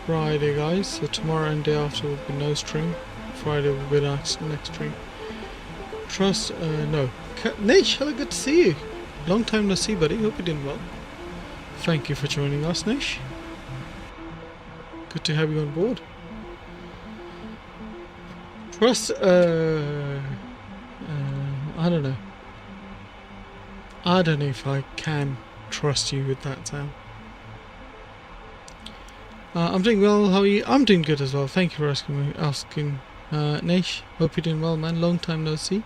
Friday, guys. So tomorrow and day after will be no stream. Friday will be next stream. Trust, no. Nish, hello, good to see you. Long time no see, buddy. Hope you're doing well. Thank you for joining us, Nish. Good to have you on board. Trust, I don't know. I don't know if I can trust you with that, Sam. I'm doing well. How are you? I'm doing good as well. Thank you for asking Naish, hope you're doing well, man. Long time no see.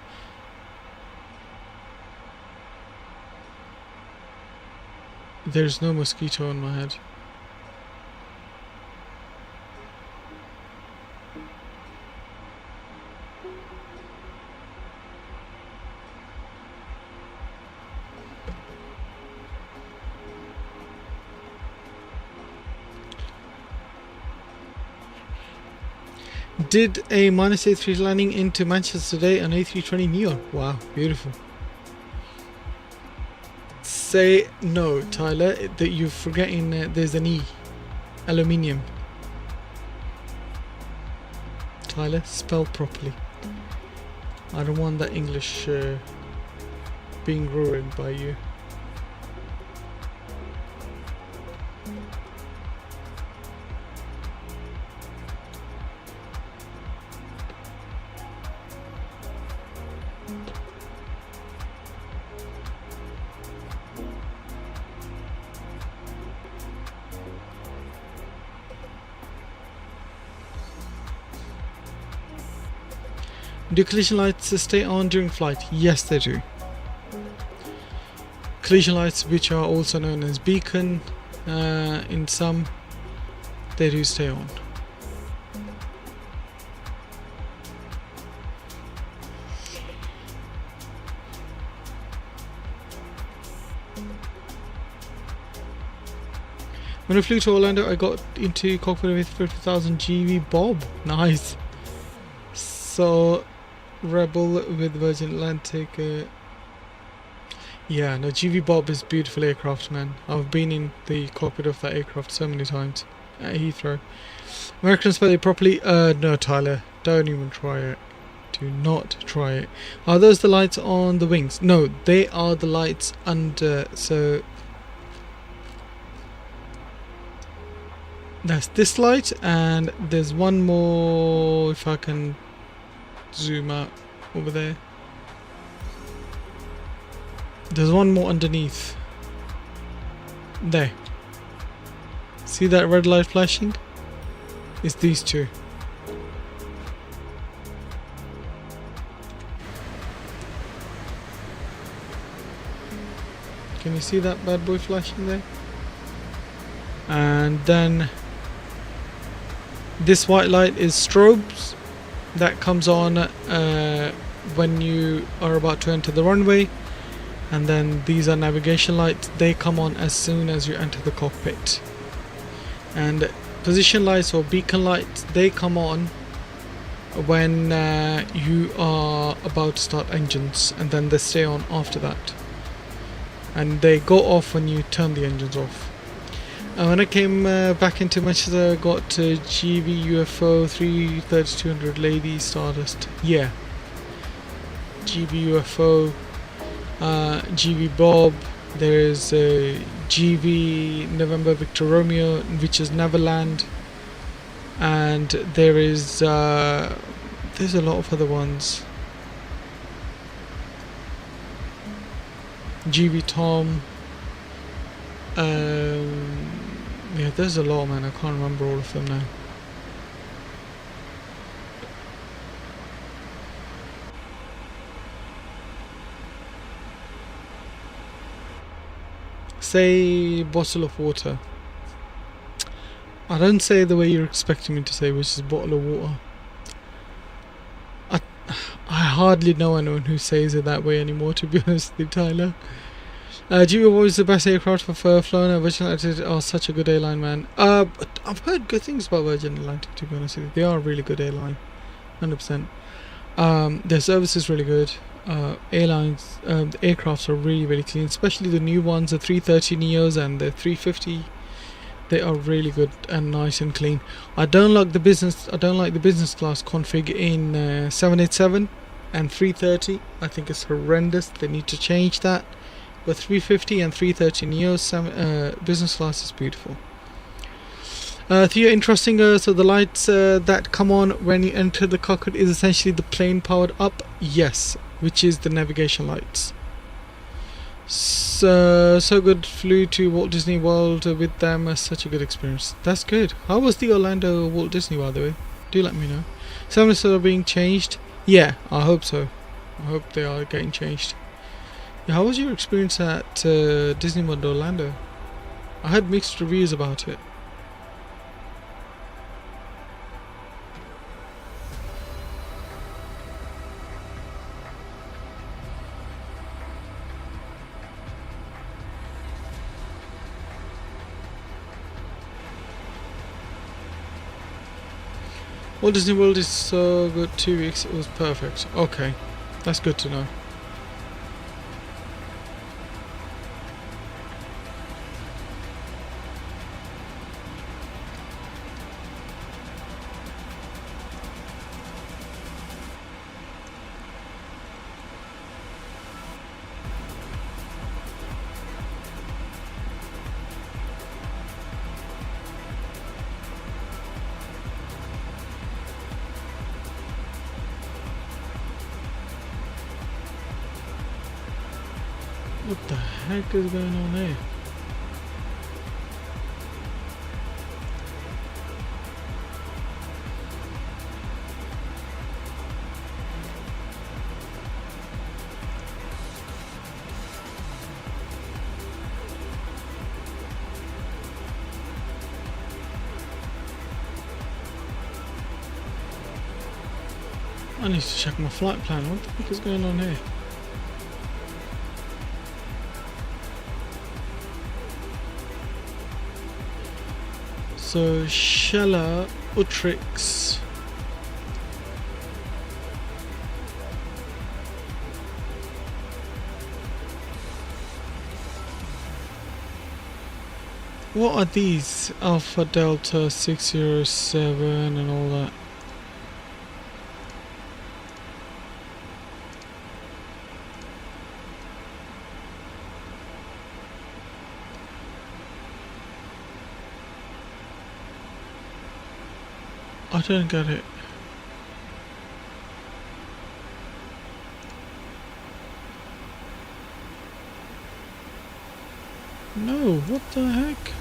There's no mosquito on my head. Did a -A3 landing into Manchester today on A320neo. Wow, beautiful. Say no, Tyler, that you're forgetting there's an E. Aluminium. Tyler, spell properly. I don't want that English being ruined by you. Do collision lights stay on during flight? Yes, they do. Collision lights, which are also known as beacon in some, they do stay on. When I flew to Orlando, I got into cockpit with 50,000 GV Bob. Nice. So, Rebel with Virgin Atlantic. Yeah, no, GV Bob is beautiful aircraft, man. I've been in the cockpit of that aircraft so many times at Heathrow. Americans spell it properly? No, Tyler, don't even try it. Do not try it. Are those the lights on the wings? No, they are the lights under. So that's this light, and there's one more. If I can zoom out over there. There's one more underneath. There. See that red light flashing? It's these two. Can you see that bad boy flashing there? And then this white light is strobes. That comes on when you are about to enter the runway, and then these are navigation lights. They come on as soon as you enter the cockpit. And position lights or beacon lights, they come on when you are about to start engines, and then they stay on after that, and they go off when you turn the engines off. And when I came back into Manchester, I got GV UFO 33200 Lady Stardust. Yeah. GV UFO, GV Bob. There is GV November Victor Romeo, which is Neverland. And there is there's a lot of other ones. GV Tom. Yeah, there's a lot, man. I can't remember all of them now. Say bottle of water. I don't say the way you're expecting me to say, which is bottle of water. I hardly know anyone who says it that way anymore, to be honest with you, Tyler. GV is the best aircraft for flown, and Virgin Atlantic are such a good airline, man. I've heard good things about Virgin Atlantic, to be honest with you. They are a really good airline, 100%. Their service is really good. Airlines, the aircrafts are really, really clean, especially the new ones, the 330neos and the 350. They are really good and nice and clean. I don't like the business class config in 787 and 330. I think it's horrendous. They need to change that. But 350 and 330 neo business class is beautiful. Theo, interesting. So the lights that come on when you enter the cockpit is essentially the plane powered up. Yes, which is the navigation lights. So good. Flew to Walt Disney World with them. Such a good experience. That's good. How was the Orlando Walt Disney, by the way? Do let me know. Some are being changed. Yeah, I hope so. I hope they are getting changed. Yeah, how was your experience at Disney World Orlando? I heard mixed reviews about it. Walt Disney World is so good. 2 weeks, it was perfect. Okay, that's good to know. What the heck is going on there? I need to check my flight plan. What the heck is going on here? So Shella Utrix. What are these? Alpha Delta 607 and all that. I don't get it. No, what the heck?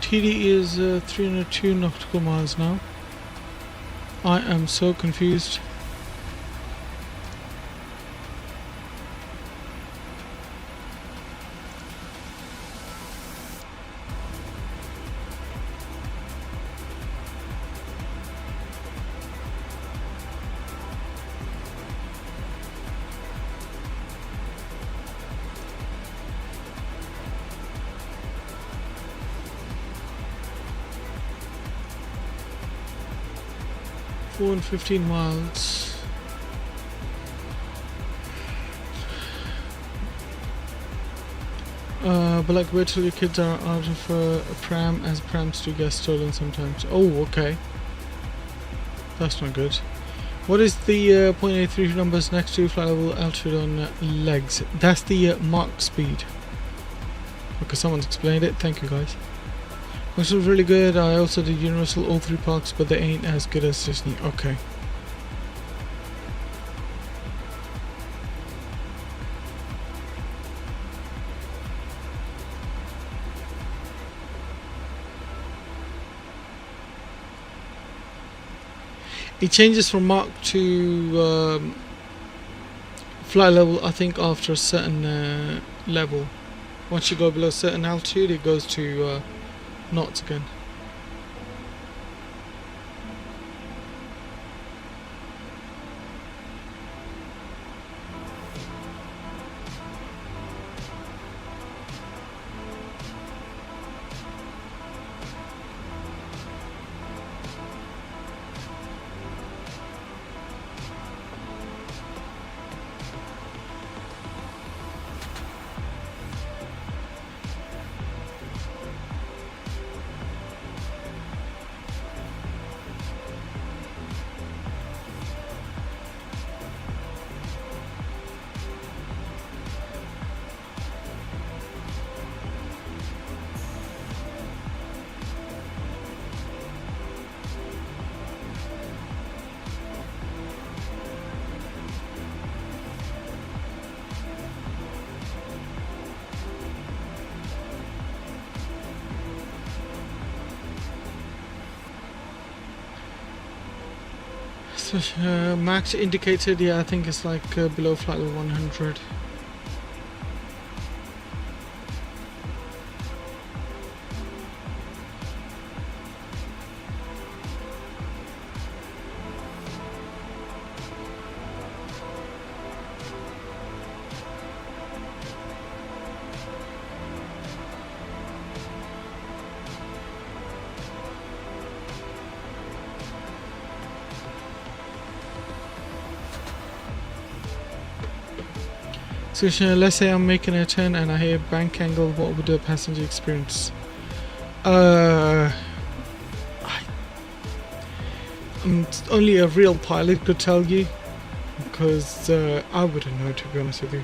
TD is 302 nautical miles now. I am so confused. And 15 miles. But like wait till your kids are out of a pram, as prams do get stolen sometimes. Oh, okay. That's not good. What is the 0.83 numbers next to flight level altitude on legs? That's the Mach speed. Okay, someone's explained it. Thank you guys. Which was really good. I also did Universal all 3 parks, but they ain't as good as Disney. Okay. It changes from Mach to flight level, I think, after a certain level. Once you go below a certain altitude, it goes to knots again. So max indicated, yeah, I think it's like below flight level 100. So let's say I'm making a turn and I hear bank angle, what would the passenger experience? Only a real pilot could tell you, because I wouldn't know, to be honest with you.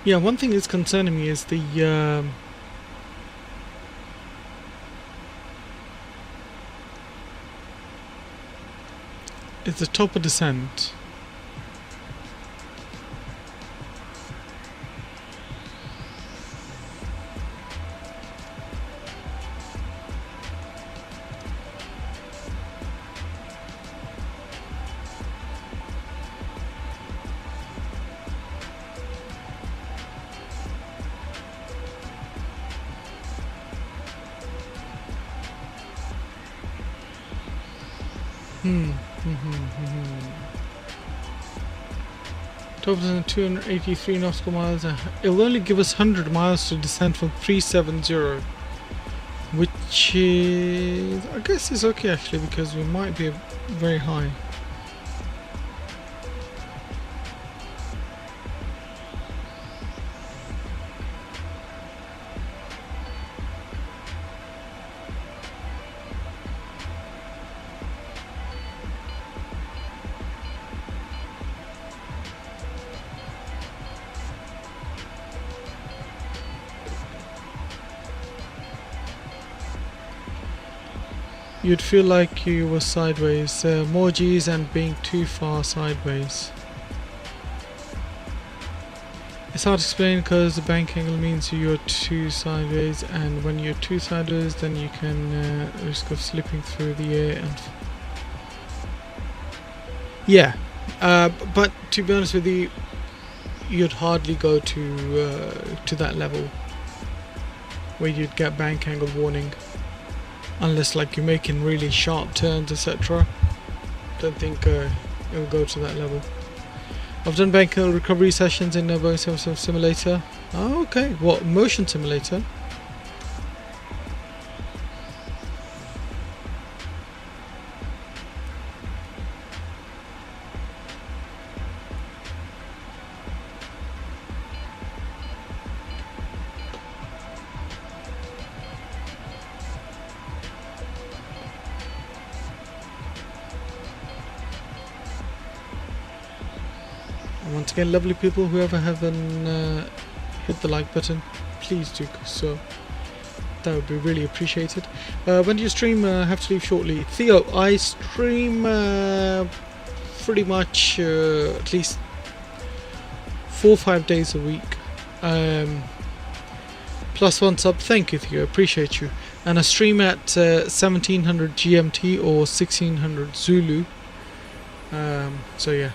Yeah, one thing that's concerning me is the top of descent. Top of 283 nautical miles. It'll only give us 100 miles to descend from 370, which is, I guess, is okay actually, because we might be very high. You'd feel like you were sideways, more G's and being too far sideways. It's hard to explain because the bank angle means you're too sideways, and when you're too sideways then you can risk of slipping through the air and... Yeah, but to be honest with you, you'd hardly go to that level where you'd get bank angle warning. Unless like you're making really sharp turns, etc. Don't think it'll go to that level. I've done bank angle recovery sessions in Boeing 777 simulator. Oh, okay. What, motion simulator? Once again, lovely people, whoever haven't hit the like button, please do so. That would be really appreciated. When do you stream? Have to leave shortly. Theo, I stream pretty much at least 4 or 5 days a week. Plus one sub. Thank you, Theo. Appreciate you. And I stream at 1700 GMT or 1600 Zulu. So yeah.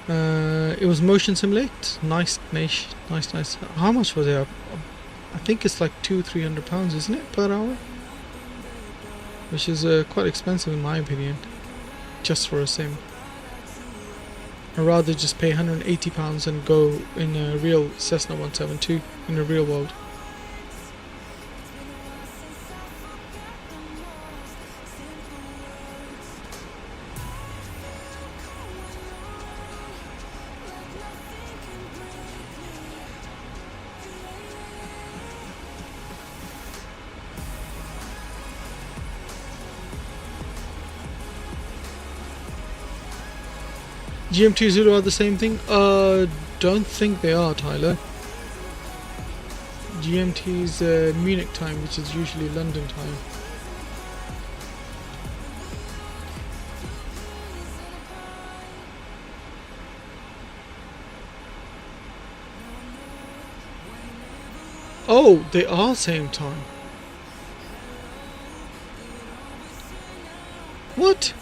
It was motion simulate. Nice. How much was it? I think it's like £200-300, isn't it, per hour? Which is quite expensive in my opinion, just for a sim. I'd rather just pay £180 and go in a real Cessna 172 in the real world. GMT Zulu are the same thing? Don't think they are, Tyler. GMT is Munich time, which is usually London time. Oh, they are same time. What?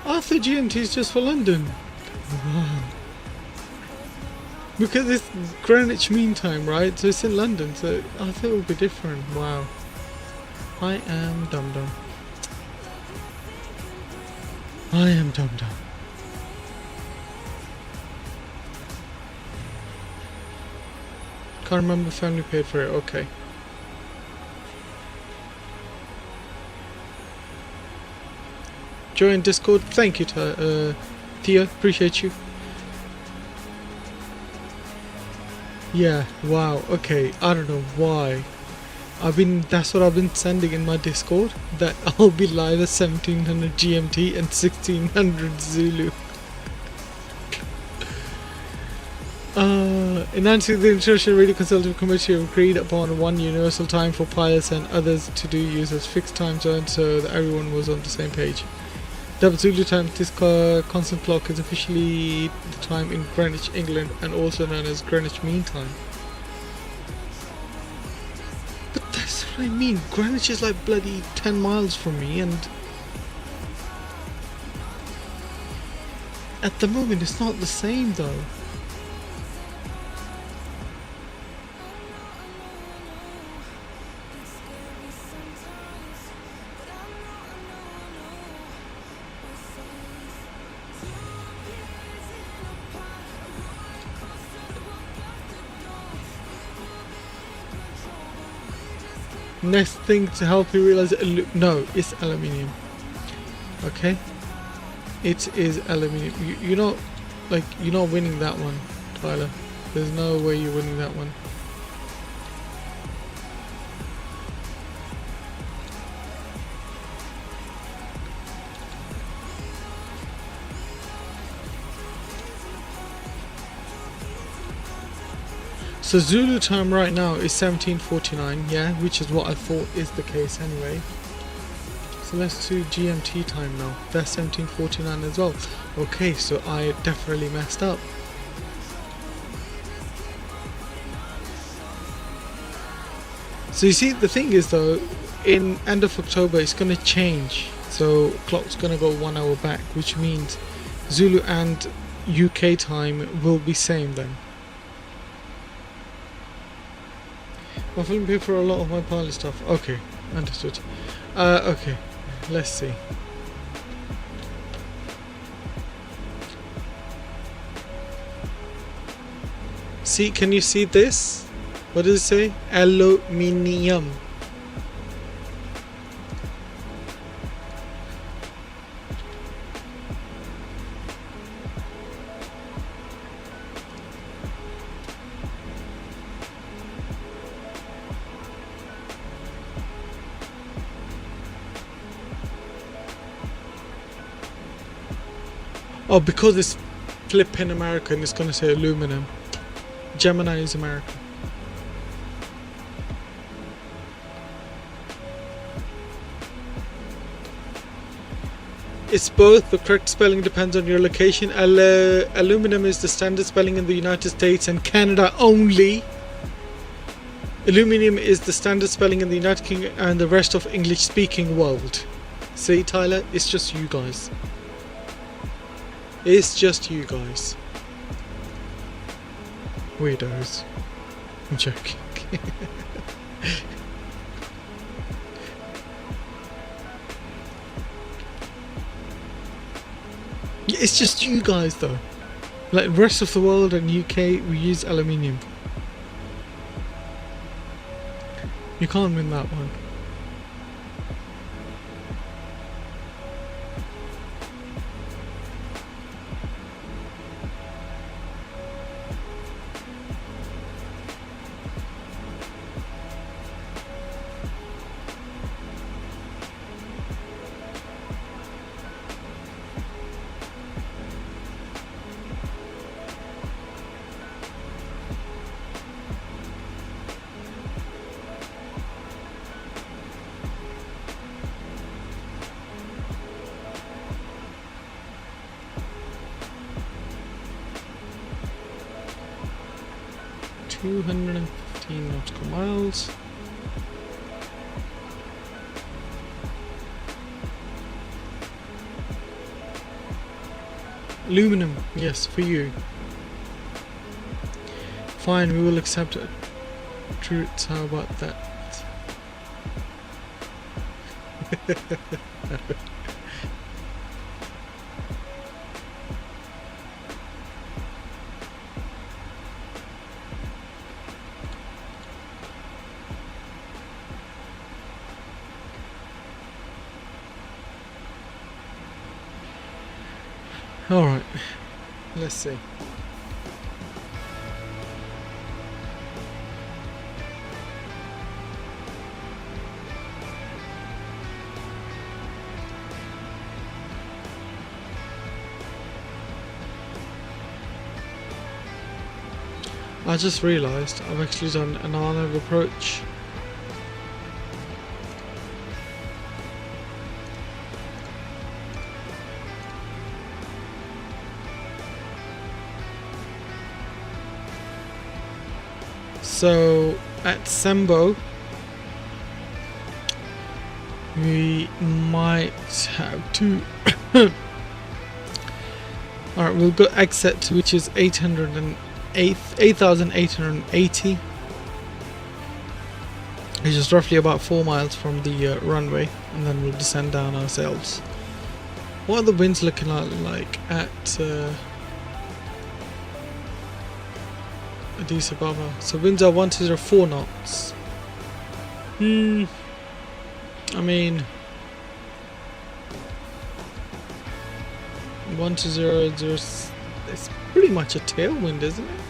I thought GMT is just for London. Wow. Because it's Greenwich Mean Time, right? So it's in London, so I thought it would be different. Wow. I am dumb. I am dumb. Can't remember if family paid for it. Okay. Join Discord. Thank you, Thea. Appreciate you. Yeah. Wow. Okay. I don't know why. That's what I've been sending in my Discord. That I'll be live at 1700 GMT and 1600 Zulu. In answer to the International Radio Consultative Committee agreed upon one universal time for pilots and others to do use as fixed time zones so that everyone was on the same page. Double Zulu time, this constant clock is officially the time in Greenwich, England, and also known as Greenwich Mean Time. But that's what I mean, Greenwich is like bloody 10 miles from me, and at the moment it's not the same though. Next thing to help you realize, no, it's aluminium. Okay, it is aluminium. You're not winning that one, Tyler. There's no way you're winning that one. So Zulu time right now is 17:49, yeah, which is what I thought is the case anyway. So let's do GMT time now. That's 17:49 as well. Okay, so I definitely messed up. So you see, the thing is though, in end of October it's gonna change. So clock's gonna go 1 hour back, which means Zulu and UK time will be same then. My film paid for a lot of my pilot stuff. Okay, understood. Okay, let's see. See, can you see this? What does it say? Aluminium. Oh, because it's flipping American, it's gonna say aluminum. Gemini is American. It's both. The correct spelling depends on your location. Aluminum is the standard spelling in the United States and Canada only. Aluminium is the standard spelling in the United Kingdom and the rest of English-speaking world. See, Tyler, it's just you guys. It's just you guys. Weirdos. I'm joking. Yeah, it's just you guys though. Like the rest of the world and UK, we use aluminium. You can't win that one. 215 nautical miles. Aluminum, yes, for you. Fine, we will accept it. Truths, how about that? Alright, let's see. I just realised I've actually done an analog approach. So at Sembo we might have to alright, we'll go exit, which is 8,880, which is roughly about 4 miles from the runway, and then we'll descend down ourselves. What are the winds looking like at Addis Ababa? So winds are 104 knots. I mean 120, it's pretty much a tailwind, isn't it?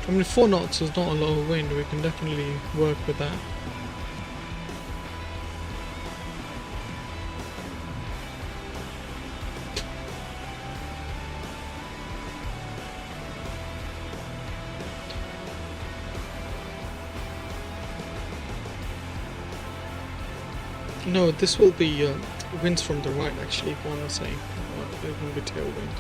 I mean, 4 knots is not a lot of wind, we can definitely work with that. No, this will be winds from the right, actually, if one is saying. It will be tailwind.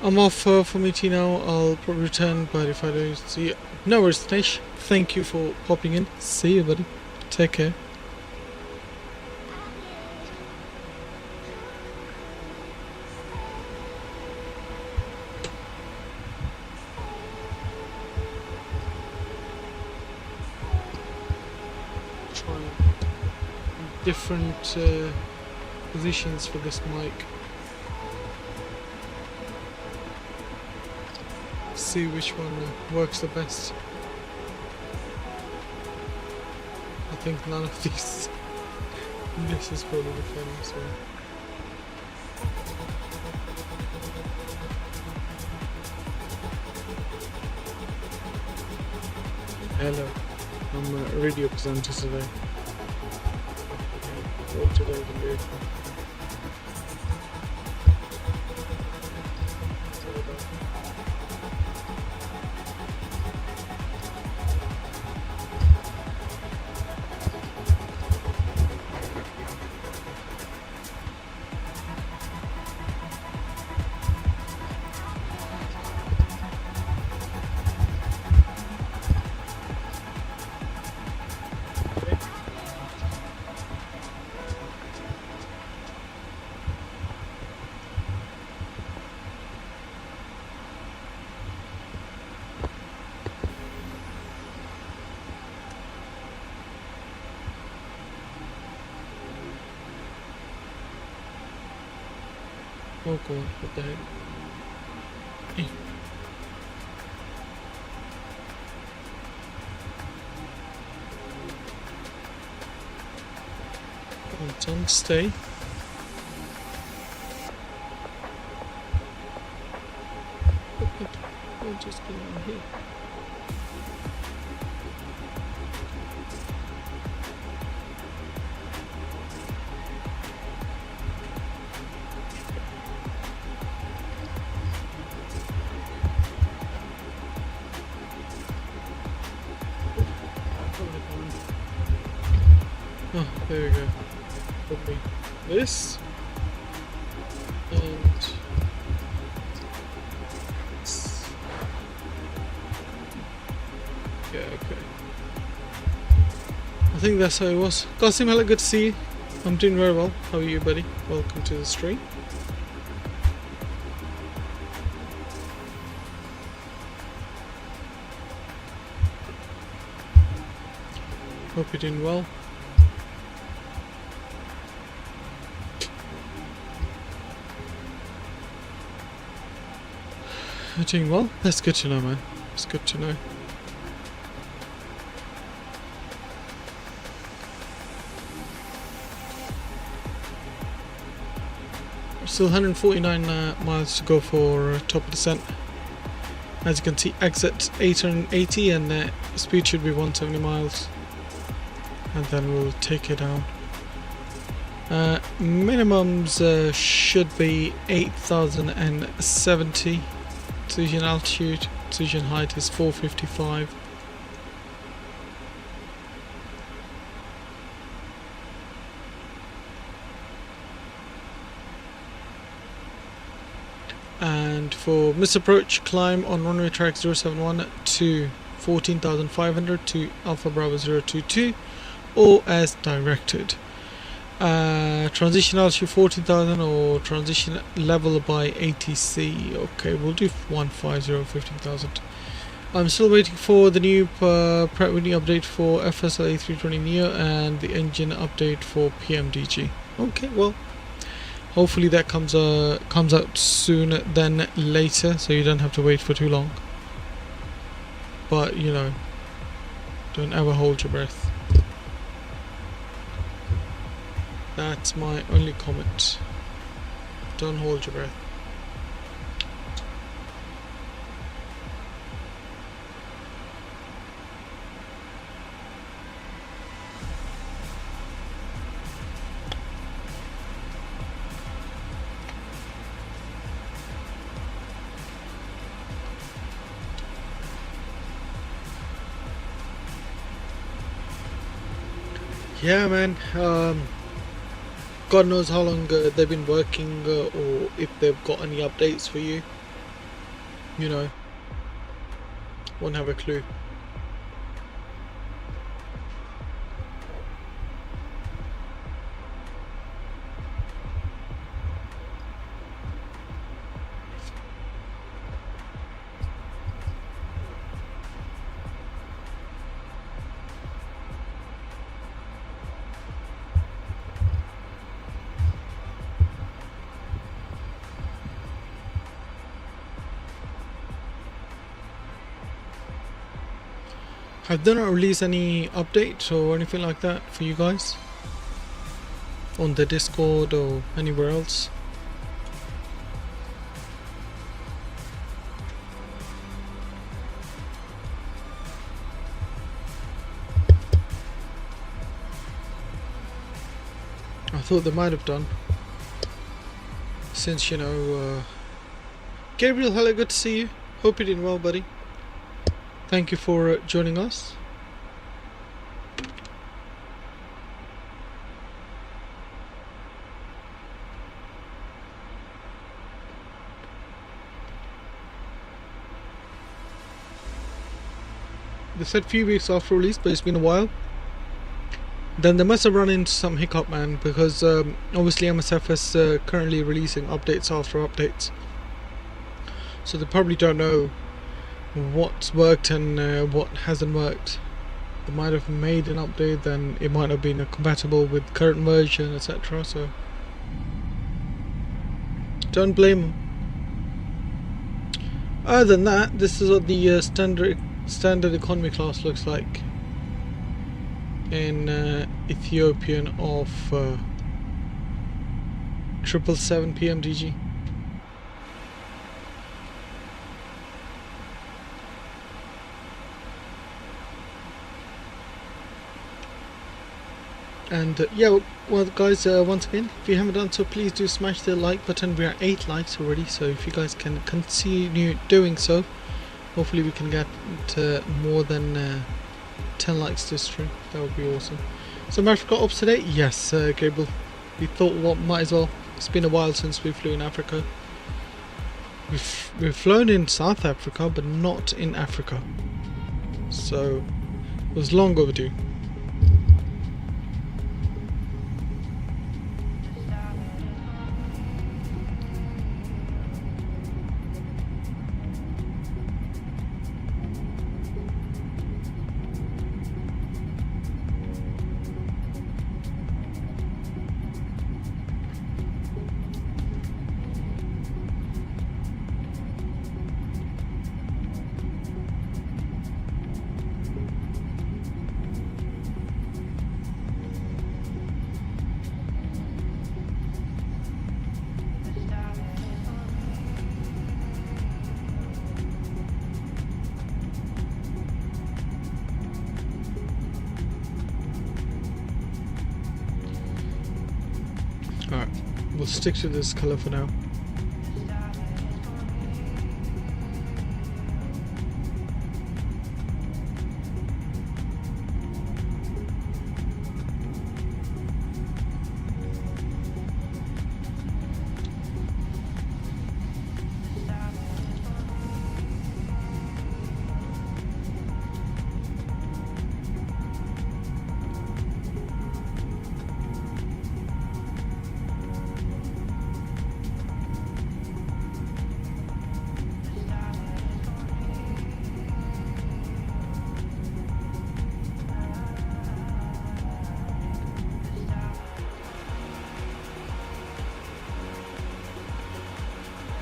I'm off for meeting now. I'll probably return, but if I don't see you, no worries, Dinesh. Thank you for popping in. See you, buddy. Take care. Try different positions for this mic. See which one works the best. I think none of these. This is probably the funniest one. Hello, I'm a radio presenter today. What today can do? Oh god, what the heck? Eh. Don't stay. I'll just get on here. Oh, there we go. Probably this and this. Yeah, okay. I think that's how it was. Qasim, hello, good to see you. I'm doing very well. How are you, buddy? Welcome to the stream. Hope you're doing well. You're doing well? That's good to know, man. It's good to know. Still 149 miles to go for top of descent. As you can see, exit 880 and speed should be 170 miles. And then we'll take it down. Minimums should be 8,070. Decision altitude, decision height is 455. And for misapproach, climb on runway track 071 to 14,500 to Alpha Bravo 022 or as directed. Transition altitude 14,000 or transition level by ATC. Okay, we'll do 150 15,000. I'm still waiting for the new Pratt & Whitney update for FSL A320neo and the engine update for PMDG. Okay, well, hopefully that comes out sooner than later, so you don't have to wait for too long. But you know, don't ever hold your breath. That's my only comment. Don't hold your breath. Yeah, man. God knows how long they've been working or if they've got any updates for you. you know, won't have a clue. Have they not released any updates or anything like that for you guys on the Discord or anywhere else? I thought they might have done, since, you know, Gabriel, hello, good to see you. Hope you're doing well, buddy. Thank you for joining us. They said a few weeks after release, but it's been a while. Then they must have run into some hiccup, man, because obviously MSF is currently releasing updates after updates. So they probably don't know what's worked and what hasn't worked. They might have made an update, then it might have been compatible with current version, etc. So don't blame them. Other than that, this is what the standard economy class looks like in Ethiopian of 777 PMDG. And yeah, well guys, once again, if you haven't done so, please do smash the like button. We are 8 likes already, so if you guys can continue doing so, hopefully we can get more than 10 likes this stream. That would be awesome. So Africa ops today? Yes, Gabriel. We thought, well, might as well. It's been a while since we flew in Africa. We've flown in South Africa, but not in Africa. So it was long overdue. Alright, we'll stick to this colour for now.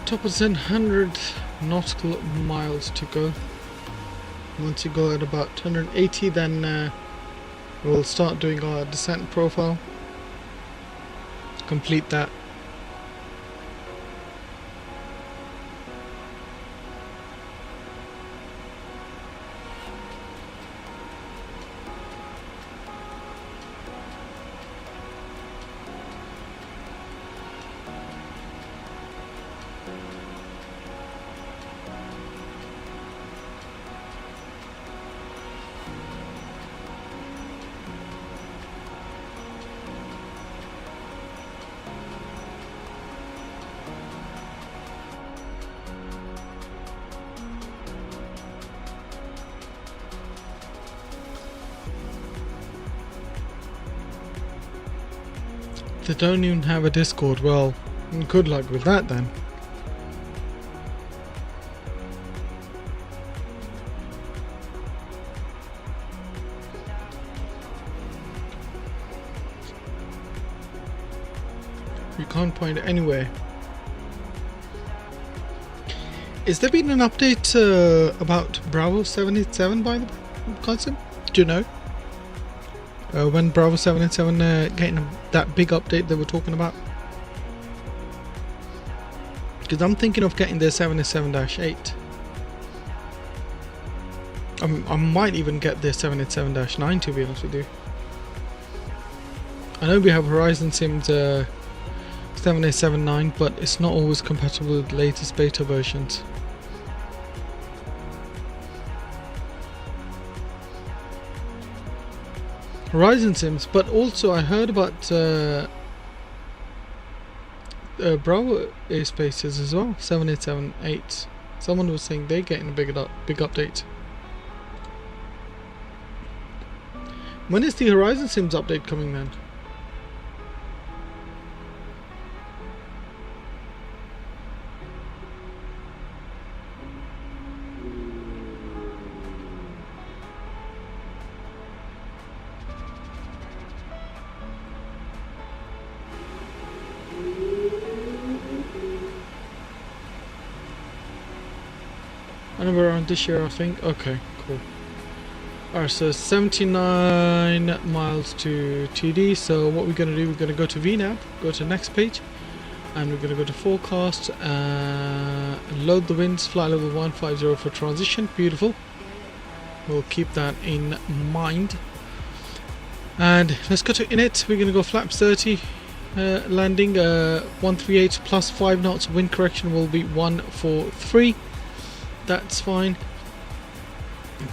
Top of 100 nautical miles to go. Once you go at about 180, then we'll start doing our descent profile. Complete that. They don't even have a Discord. Well, good luck with that then. You can't point anywhere. Is there been an update about Bravo 787 by the concept? Do you know? When Bravo 787 getting that big update they were talking about? Because I'm thinking of getting their 787-8. I might even get their 787-9 to be honest with you. I know we have Ryzen Sims 787-9, but it's not always compatible with latest beta versions. Ryzen Sims, but also I heard about Bravo Airspaces as well, 787-8. Someone was saying they're getting a big update. When is the Horizon Sims update coming then? Around this year I think. Okay, cool. Alright, so 79 miles to TD. So what we're gonna do, we're gonna go to VNAV, go to next page, and we're gonna go to forecast, load the winds, flight level 150 for transition. Beautiful. We'll keep that in mind. And let's go to init. We're gonna go flaps 30, landing 138 plus 5 knots. Wind correction will be 143. That's fine.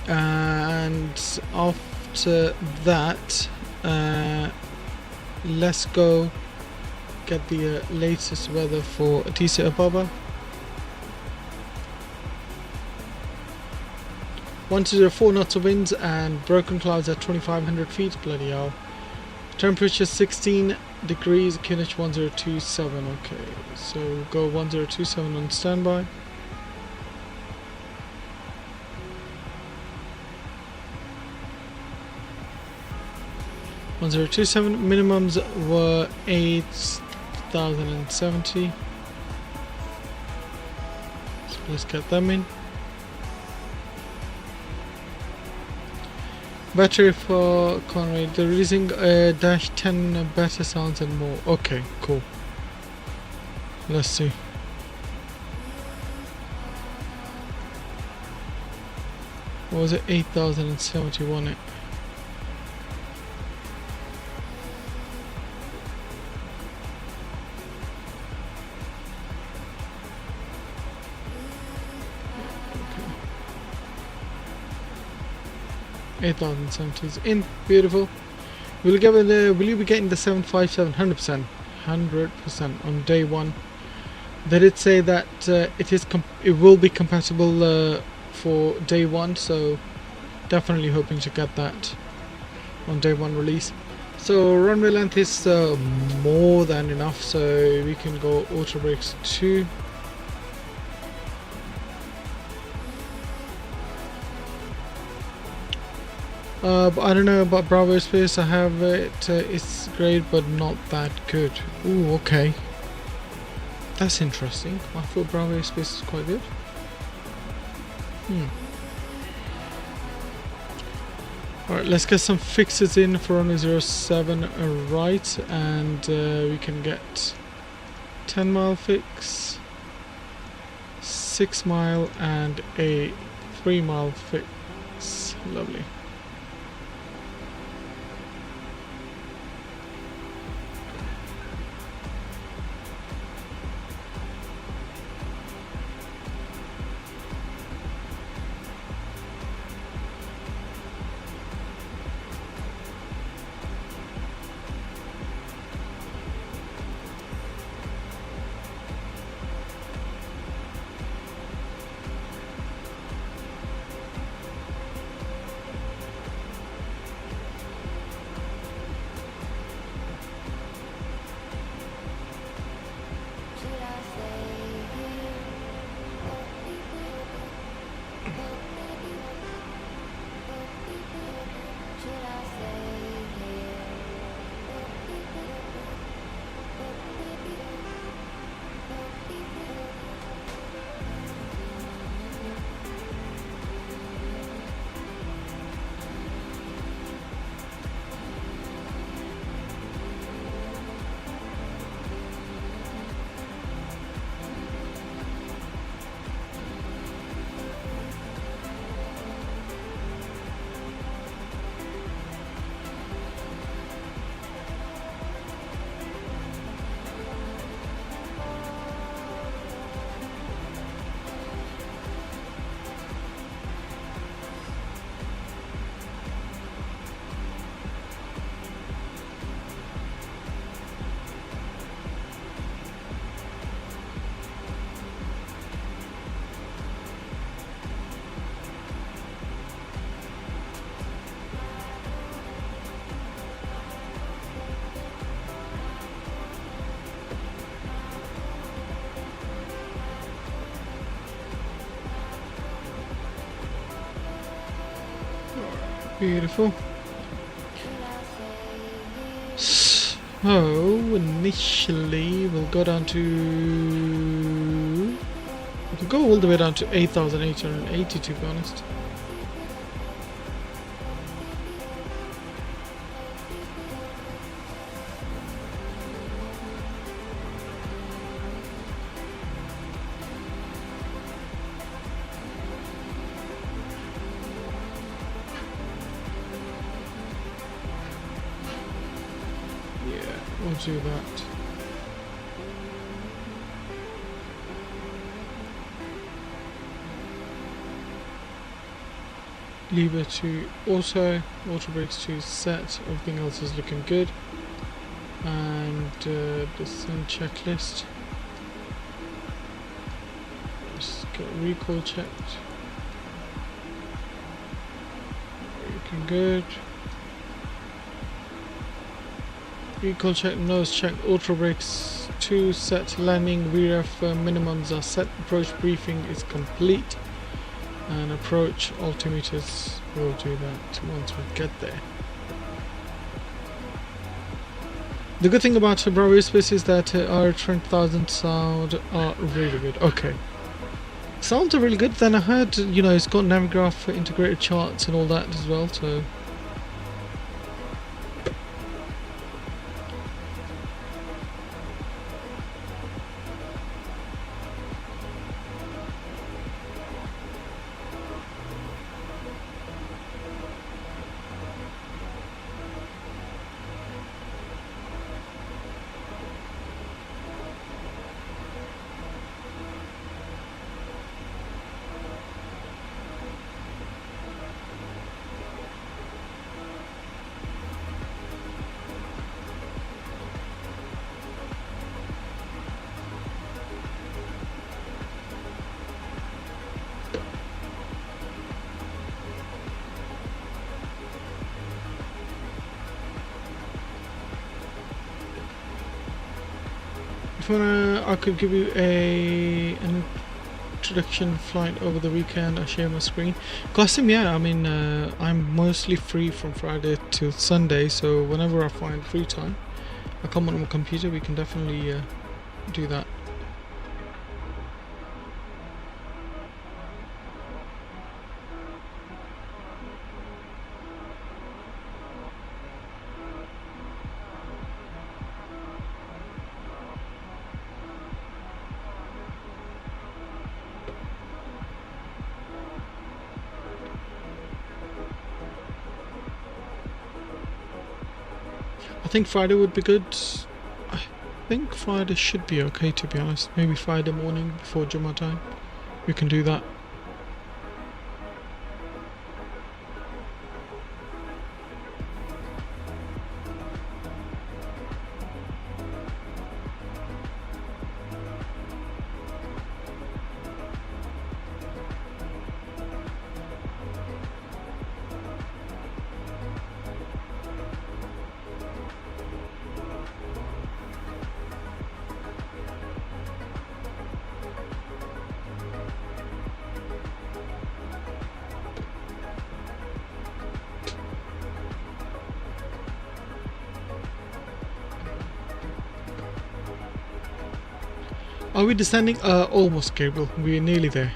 And after that, let's go get the latest weather for Addis Ababa. 104 knots of winds and broken clouds at 2,500 feet. Bloody hell. Temperature 16 degrees. QNH 1027. Okay, so we'll go 1027 on standby. .027 minimums were 8,070. So let's get them in. Battery for Conway. They're releasing dash 10 better sounds and more. Okay, cool. Let's see. What was it? 8,071. 8,070 is in. Beautiful. Will you be getting the 757 100%? 100% on day one. They did say that it will be compatible for day one, so definitely hoping to get that on day one release. So runway length is more than enough, so we can go auto brakes 2. But I don't know about Bravo Space. I have it. It's great, but not that good. Ooh, okay. That's interesting. I thought Bravo Space is quite good. Alright, let's get some fixes in for runway 07 right, and we can get 10 mile fix, 6 mile, and a 3 mile fix. Lovely. Beautiful. So initially we'll go down to, we can go all the way down to 8,880 to be honest. We'll do that. Lever to auto brakes to set, everything else is looking good. And descent checklist. Let's get recall checked. Looking good. Recall check, nose check, auto brakes 2 set, landing, VRF minimums are set, approach briefing is complete, and approach altimeters, we'll do that once we get there. The good thing about Bravo Airspace is that our 20,000 sound are really good. Okay. Sounds are really good. Then I heard, you know, it's got Navigraph integrated charts and all that as well, so I could give you an introduction flight over the weekend. I share my screen. Qasim, yeah, I mean, I'm mostly free from Friday till Sunday, so whenever I find free time, I come on my computer. We can definitely do that. I think Friday would be good. I think Friday should be okay, to be honest. Maybe Friday morning before Jummah time. We can do that. Are we descending? Almost, Gabriel. We're nearly there.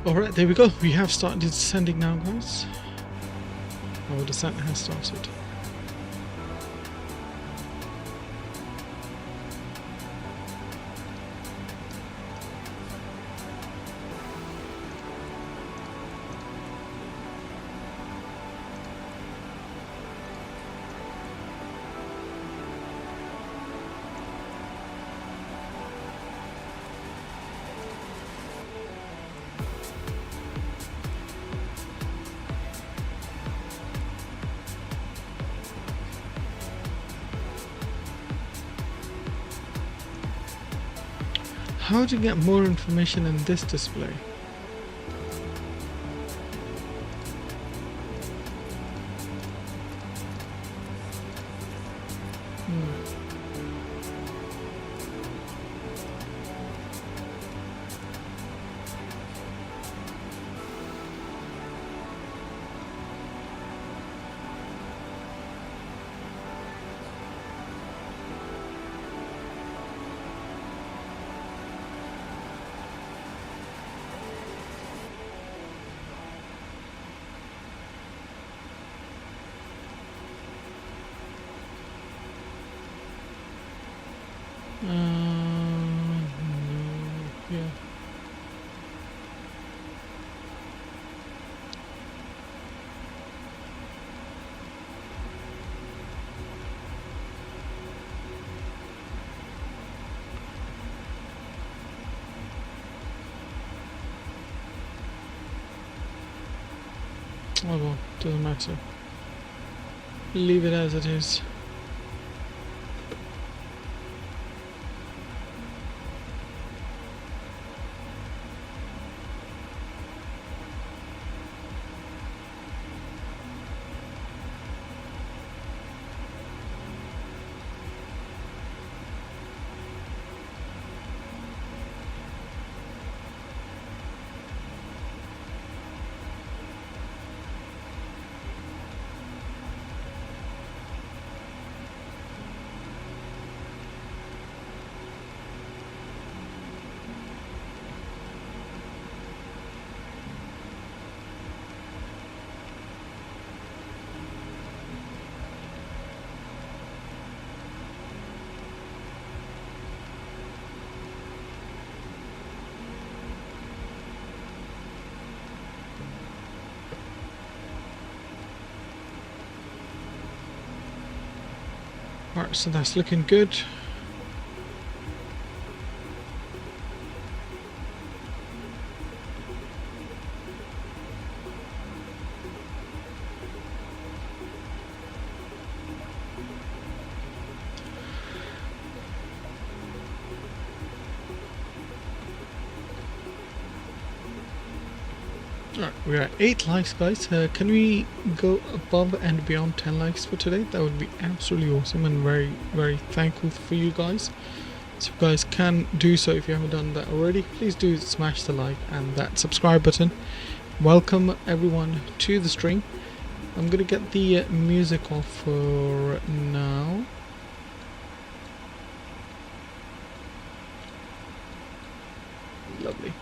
Alright, there we go. We have started descending now, guys. Our descent has started. How to get more information in this display? No, yeah. Oh well, doesn't matter. Leave it as it is. Alright, so that's looking good. Alright, we're at 8 likes, guys. Can we go above and beyond 10 likes for today? That would be absolutely awesome and very, very thankful for you guys. So if you guys can do so, if you haven't done that already, please do smash the like and that subscribe button. Welcome everyone to the stream. I'm gonna get the music off for now. Lovely.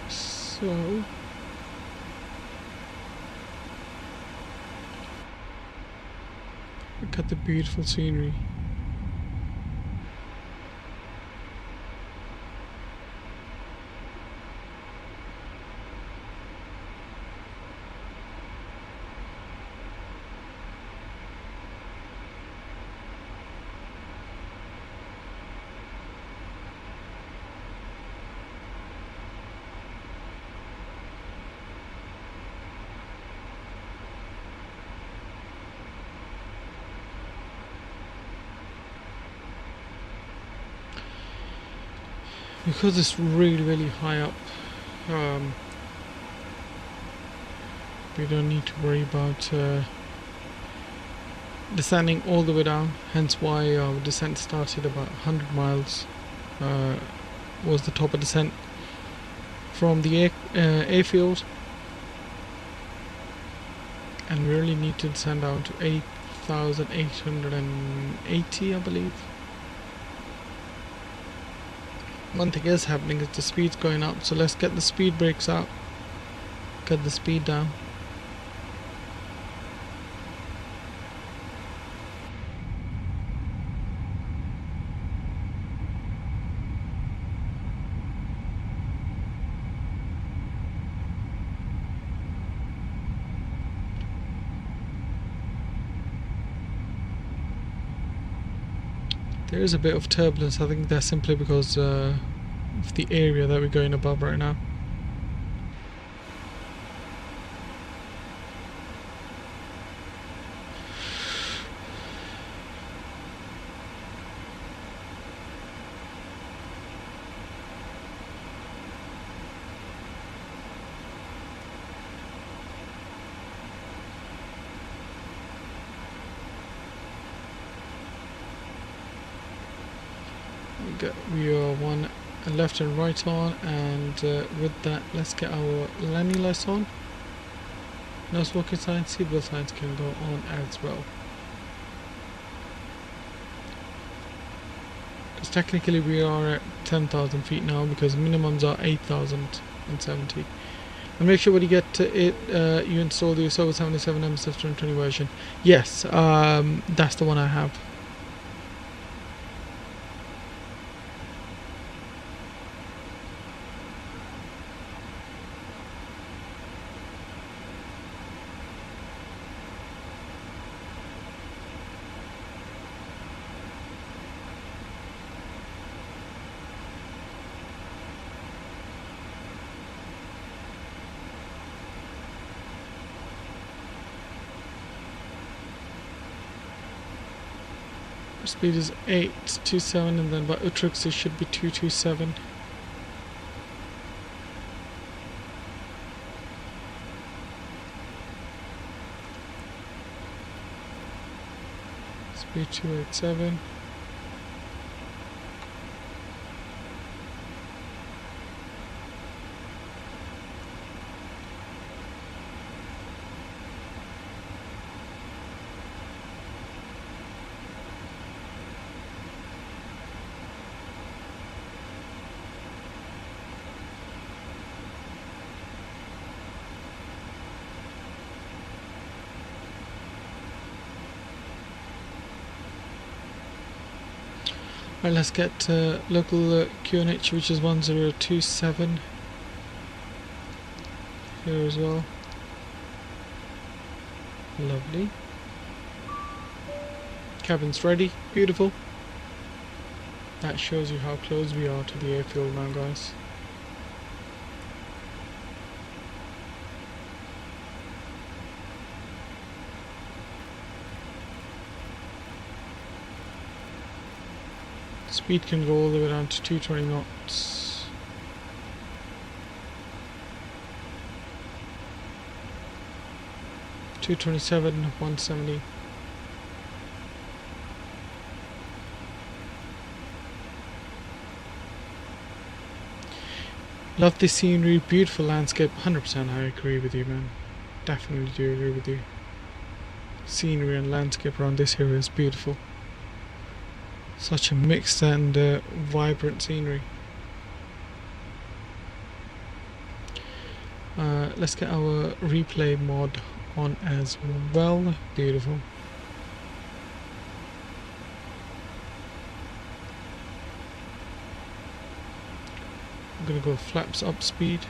So Look at the beautiful scenery. Because it's really high up, we don't need to worry about descending all the way down. Hence why our descent started about 100 miles was the top of descent from the airfield, and we really need to descend down to 8,880, I believe. One thing is happening is the speed's going up, so let's get the speed brakes out, get the speed down. There is a bit of turbulence. I think that's simply because of the area that we're going above right now. We are one left and right on, and with that, let's get our landing lights on. No smoking signs, seatbelt signs can go on as well. Because technically we are at 10,000 feet now, because minimums are 8,070. And make sure when you get to it, you install the 777 MSFS2024 version. Yes, that's the one I have. Speed is 827, and then by Utrecht it should be 227. Speed 287. Right, let's get local QNH, which is 1027 here as well. Lovely. Cabin's ready, beautiful. That shows you how close we are to the airfield now, guys. Speed can go all the way down to 220 knots. $227, 170. Love the scenery, beautiful landscape. 100% I agree with you, man. Definitely do agree with you. Scenery and landscape around this area is beautiful. Such a mixed and vibrant scenery. Let's get our replay mod on as well. Beautiful. gonna go flaps up speed.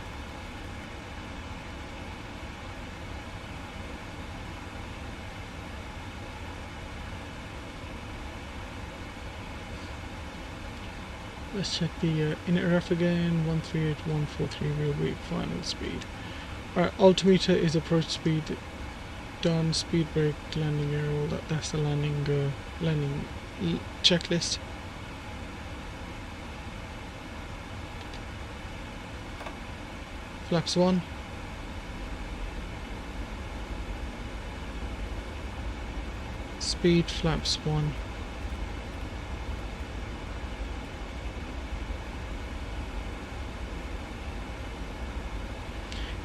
Let's check the inner ref again. 138.143 real weight final speed. Alright, altimeter is approach speed. Done. Speed brake, landing gear, all that. That's the landing checklist. Flaps 1. Speed flaps 1.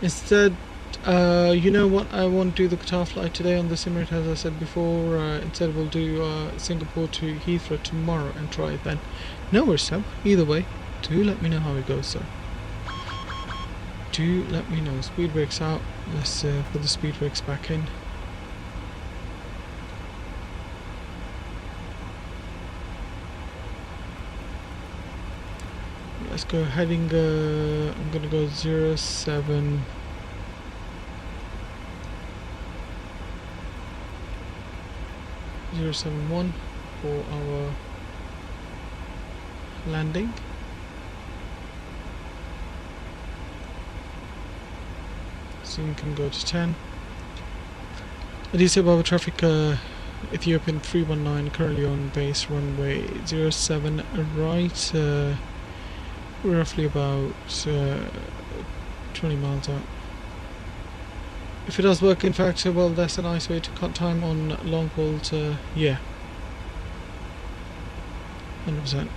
Instead, you know what, I won't do the Qatar flight today on the simulator as I said before. Instead we'll do Singapore to Heathrow tomorrow and try it then. No worries, Sam. Either way, do let me know how it goes, sir. Do let me know. Speed brakes out. Let's put the speed brakes back in. Let's go heading, I'm gonna go 07 071 for our landing. Soon can go to 10. Addis Ababa traffic, Ethiopian 319 currently on base runway 07 right. We're roughly about 20 miles out. If it does work, in fact, well, that's a nice way to cut time on long hauls. Yeah, 100%.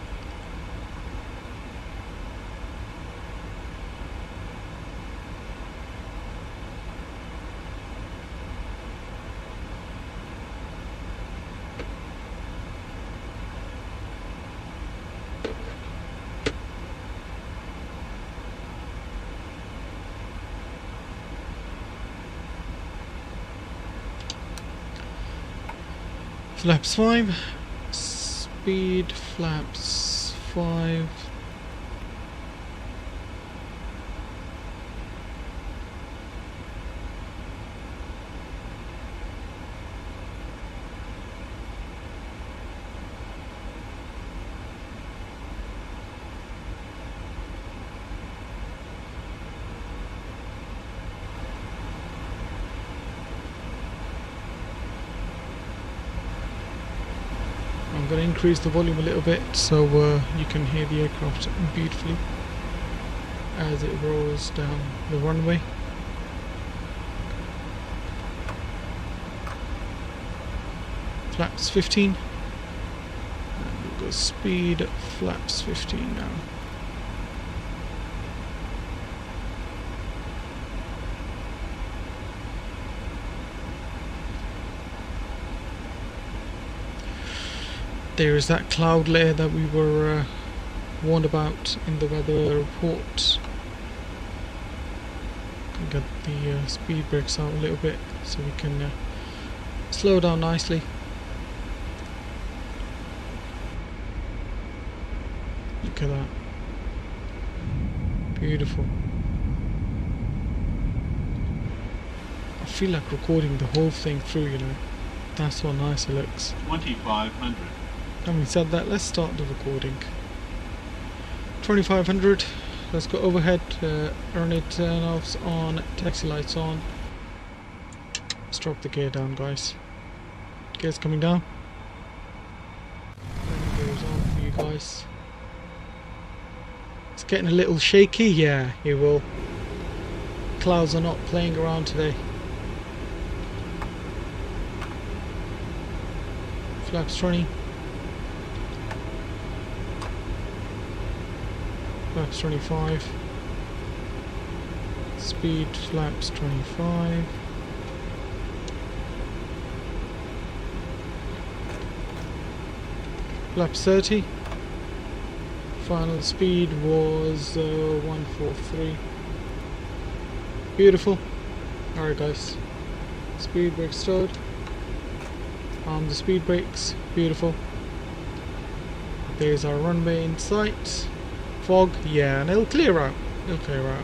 Flaps 5, speed flaps 5. I'm going to increase the volume a little bit so you can hear the aircraft beautifully as it rolls down the runway. Flaps 15. And we'll go speed flaps 15 now. There is that cloud layer that we were warned about in the weather report. Can get the speed brakes out a little bit so we can slow down nicely. Look at that. Beautiful. I feel like recording the whole thing through, you know. That's how nice it looks. 2500. Having said that, let's start the recording. 2500. Let's go overhead. Runway turn-offs on. Taxi lights on. Let's drop the gear down, guys. Gears coming down. Landing gears on for you guys. It's getting a little shaky. Yeah, it will. Clouds are not playing around today. Flaps 20. Flaps 25. Speed flaps 25. Flaps 30. Final speed was 143. Beautiful. Alright guys. Speed brakes stowed. The speed brakes. Beautiful. There's our runway in sight. fog, yeah, and it'll clear out. It'll clear out.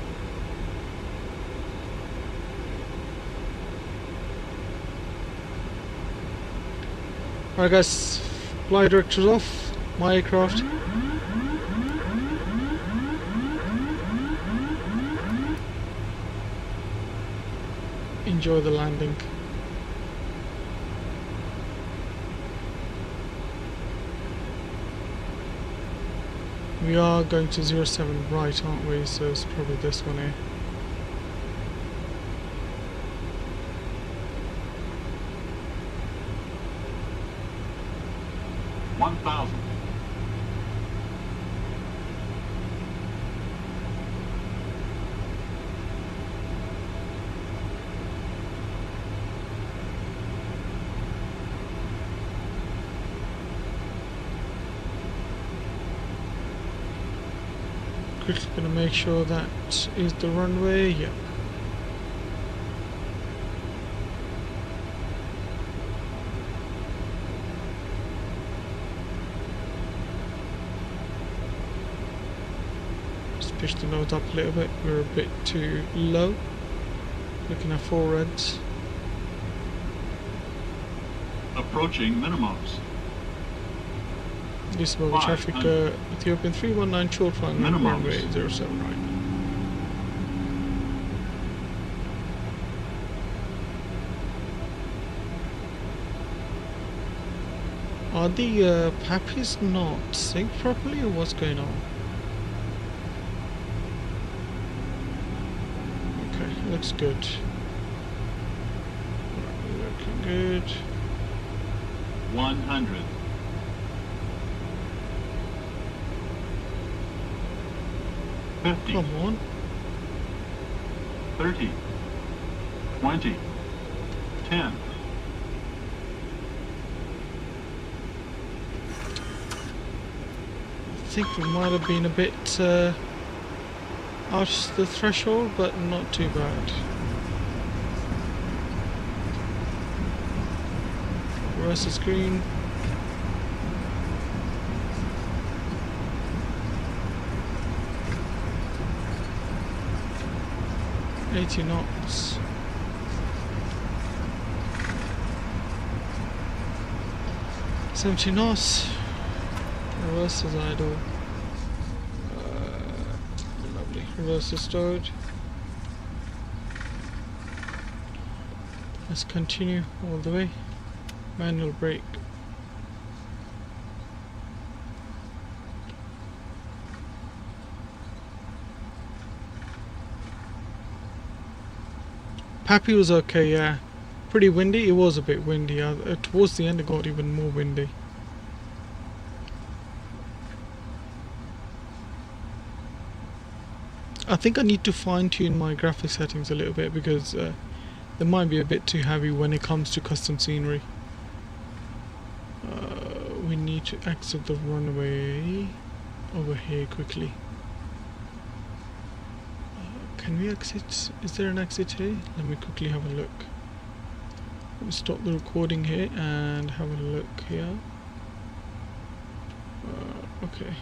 Alright guys, flight directors off, my aircraft. Enjoy the landing. We are going to 07 right, aren't we? So it's probably this one here. Quickly gonna make sure that is the runway. Yeah. Just push the nose up a little bit. We're a bit too low. Looking at 4 reds. Approaching minimums. This is Bole traffic, Ethiopian 319 short flying runway 07 right. Are the pappies not synced properly, or what's going on? Okay, looks good. Looking good. 100. 50. Come on. 30. 20. 10. I think we might have been a bit out the threshold, but not too bad. Reverse is green. $80 knots. $70 knots. Reverse is idle. Lovely. Reverse is stowed. Let's continue all the way. Manual brake. Pappy was okay, yeah. Pretty windy. It was a bit windy. Towards the end it got even more windy. I think I need to fine tune my graphic settings a little bit, because they might be a bit too heavy when it comes to custom scenery. We need to exit the runway over here quickly. Can we exit? Is there an exit here? Let me quickly have a look. Let me stop the recording here and have a look here. Okay.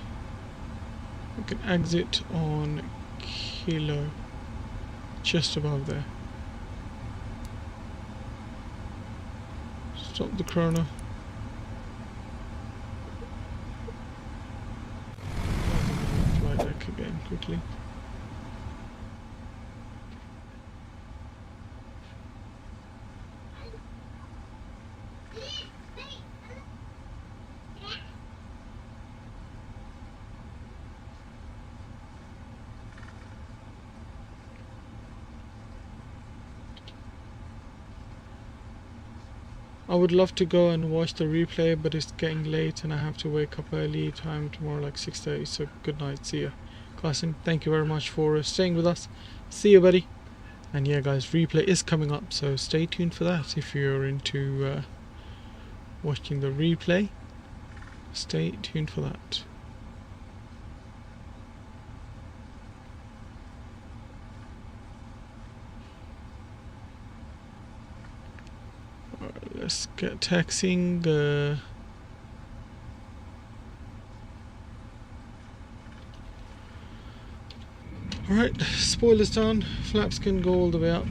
We can exit on Kilo, just above there. Stop the chrono. Flight deck again quickly. I would love to go and watch the replay, but it's getting late and I have to wake up early. Time tomorrow like 6:30, so good night, see ya. Carson, thank you very much for staying with us. See you, buddy. And yeah guys, replay is coming up, so stay tuned for that. If you're into watching the replay, stay tuned for that. Let's get taxiing. Alright, spoilers down, flaps can go all the way up.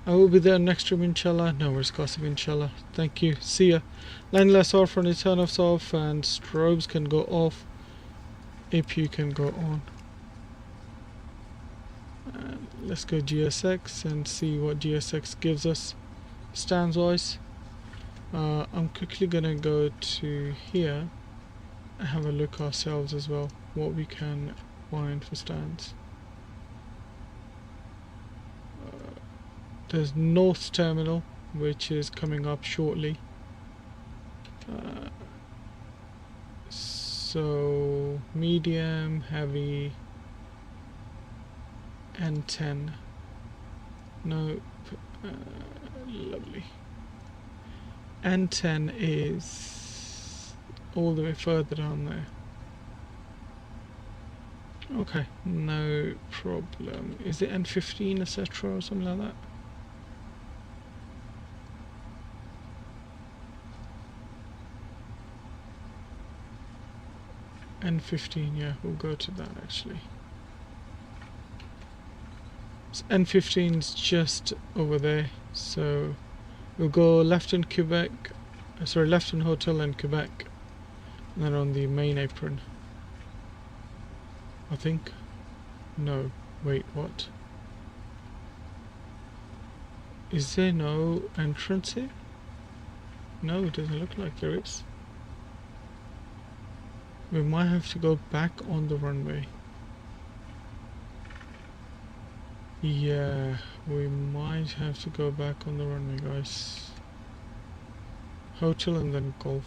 I will be there next room inshallah. No worries, Qasim, inshallah. Thank you. See ya. Line less off, running turn offs off, and strobes can go off. APU can go on. And let's go GSX and see what GSX gives us stands wise. I'm quickly gonna go to here and have a look ourselves as well, what we can find for stands. There's North Terminal, which is coming up shortly. So medium, heavy, and 10. Nope. Lovely. N10 is all the way further down there. Okay, no problem. Is it N15 etc. or something like that? N15, yeah, we'll go to that actually. So N15's just over there, so we'll go left in Quebec, sorry, left in Hotel in Quebec, and then on the main apron. I think. No, wait, what? Is there no entrance here? No, it doesn't look like there is. We might have to go back on the runway. Yeah, we might have to go back on the runway, guys. Hotel and then golf.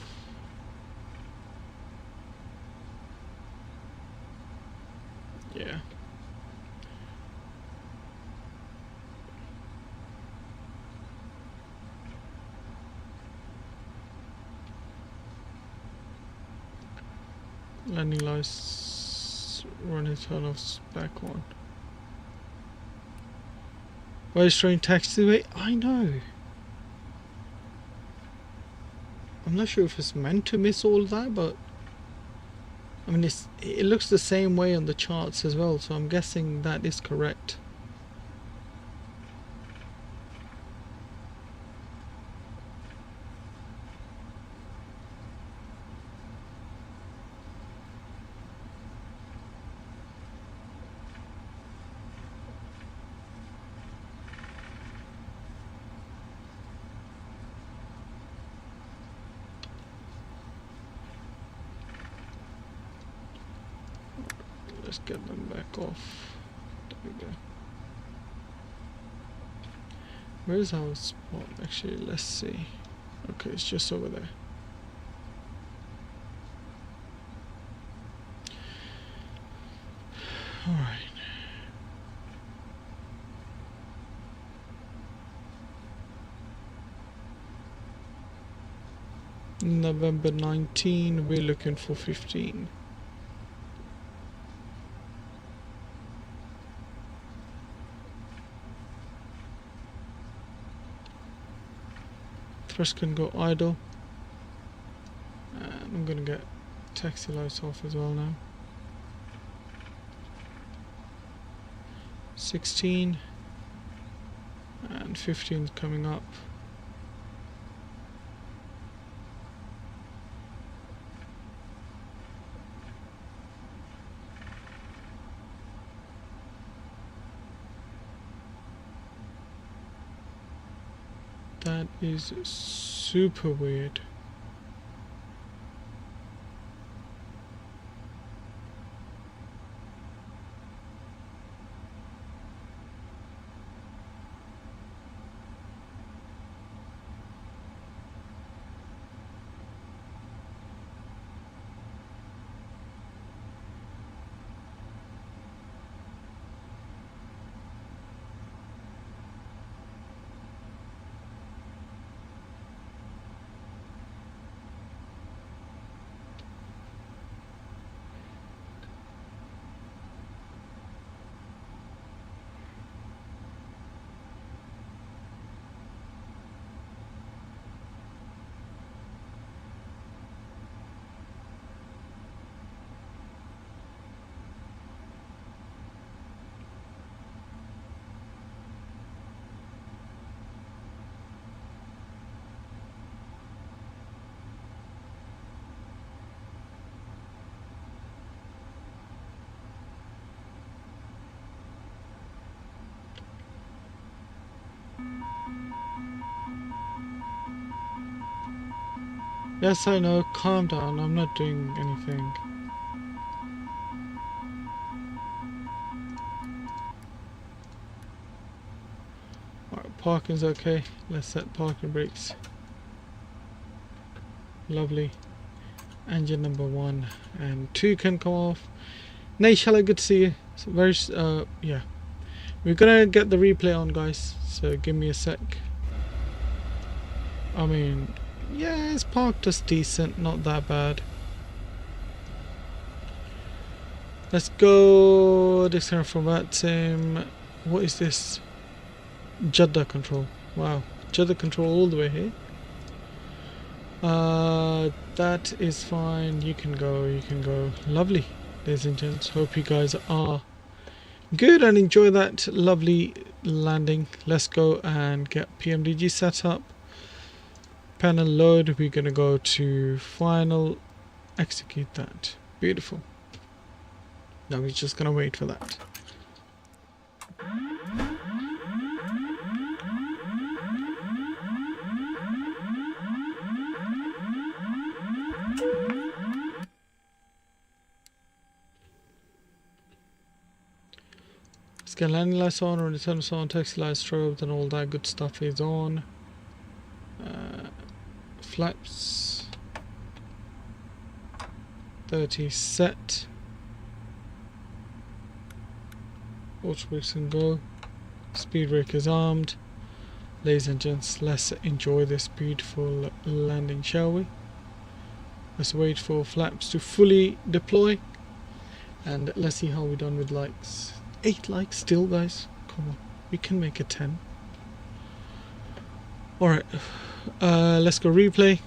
Yeah. Landing lights, running turn-offs back on. Why is train taxiway? I know. I'm not sure if it's meant to miss all that, but I mean it looks the same way on the charts as well, so I'm guessing that is correct. Let's get them back off. There we go. Where's our spot? Actually, let's see. Okay, it's just over there. Alright. November 19, we're looking for 15. Thrust can go idle, and I'm gonna get taxi lights off as well now. 16 and 15 coming up. That is super weird. Yes, I know. Calm down. I'm not doing anything. Alright, parking's okay. Let's set parking brakes. Lovely. Engine number 1 and 2 can come off. Naishala, good to see you. So yeah. We're gonna get the replay on, guys. So give me a sec. I mean, yeah, it's parked as decent, not that bad. Let's go. Disconnect from VATSIM. What is this? Jeddah control. Wow, Jeddah control all the way here. That is fine. You can go. You can go. Lovely, ladies and gents. Hope you guys are good and enjoy that lovely landing. Let's go and get PMDG set up. Panel load. We're gonna go to final. Execute that. Beautiful. Now we're just gonna wait for that. Scan landing lights on, or return on, taxi lights, strobes, and all that good stuff is on. Flaps 30 set. Auto brakes can go. Speed brake is armed. Ladies and gents, let's enjoy this beautiful landing, shall we? Let's wait for flaps to fully deploy, and let's see how we're done with likes. 8 likes still, guys. Come on, we can make it 10. Alright, let's go replay.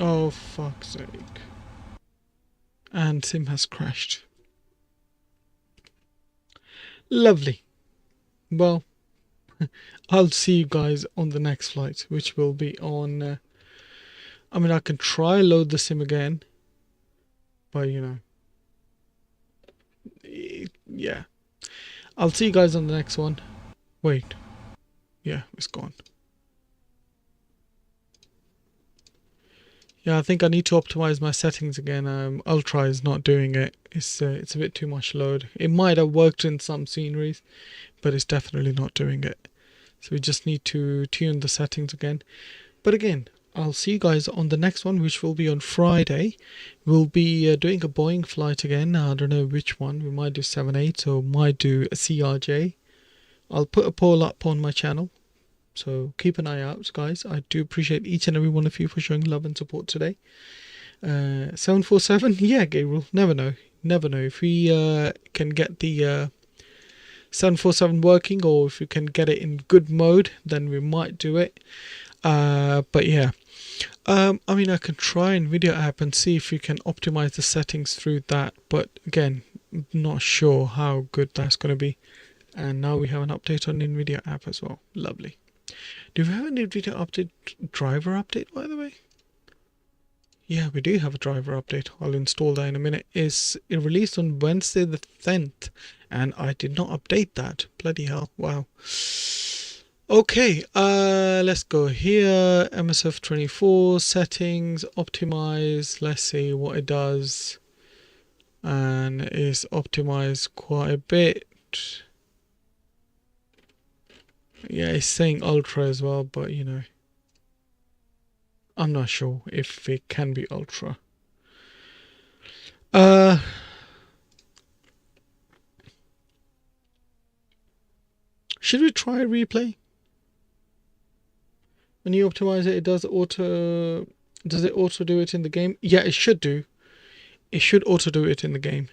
Oh, fuck's sake. And Sim has crashed. Lovely. Well, I'll see you guys on the next flight, which will be on... I mean, I can try load the Sim again. But, you know... Yeah. I'll see you guys on the next one. Wait. Yeah, it's gone. Yeah, I think I need to optimize my settings again. Ultra is not doing it. It's a bit too much load. It might have worked in some sceneries, but it's definitely not doing it. So we just need to tune the settings again. But again, I'll see you guys on the next one, which will be on Friday. We'll be doing a Boeing flight again. I don't know which one. We might do 78 or might do a CRJ. I'll put a poll up on my channel. So keep an eye out, guys. I do appreciate each and every one of you for showing love and support today. 747, yeah, Gabriel. Never know. Never know. If we can get the 747 working, or if we can get it in good mode, then we might do it. But yeah. I mean, I can try NVIDIA app and see if you can optimize the settings through that. But again, not sure how good that's going to be. And now we have an update on NVIDIA app as well. Lovely. Do we have an NVIDIA update, driver update, by the way? Yeah, we do have a driver update. I'll install that in a minute. It released on Wednesday the 10th, and I did not update that. Bloody hell. Wow. Okay, let's go here. MSF2024 settings, optimize. Let's see what it does. And it's optimized quite a bit. Yeah, it's saying ultra as well, but you know, I'm not sure if it can be ultra. Should we try a replay? When you optimize it, does it auto do it in the game? Yeah, it should do. It should auto do it in the game.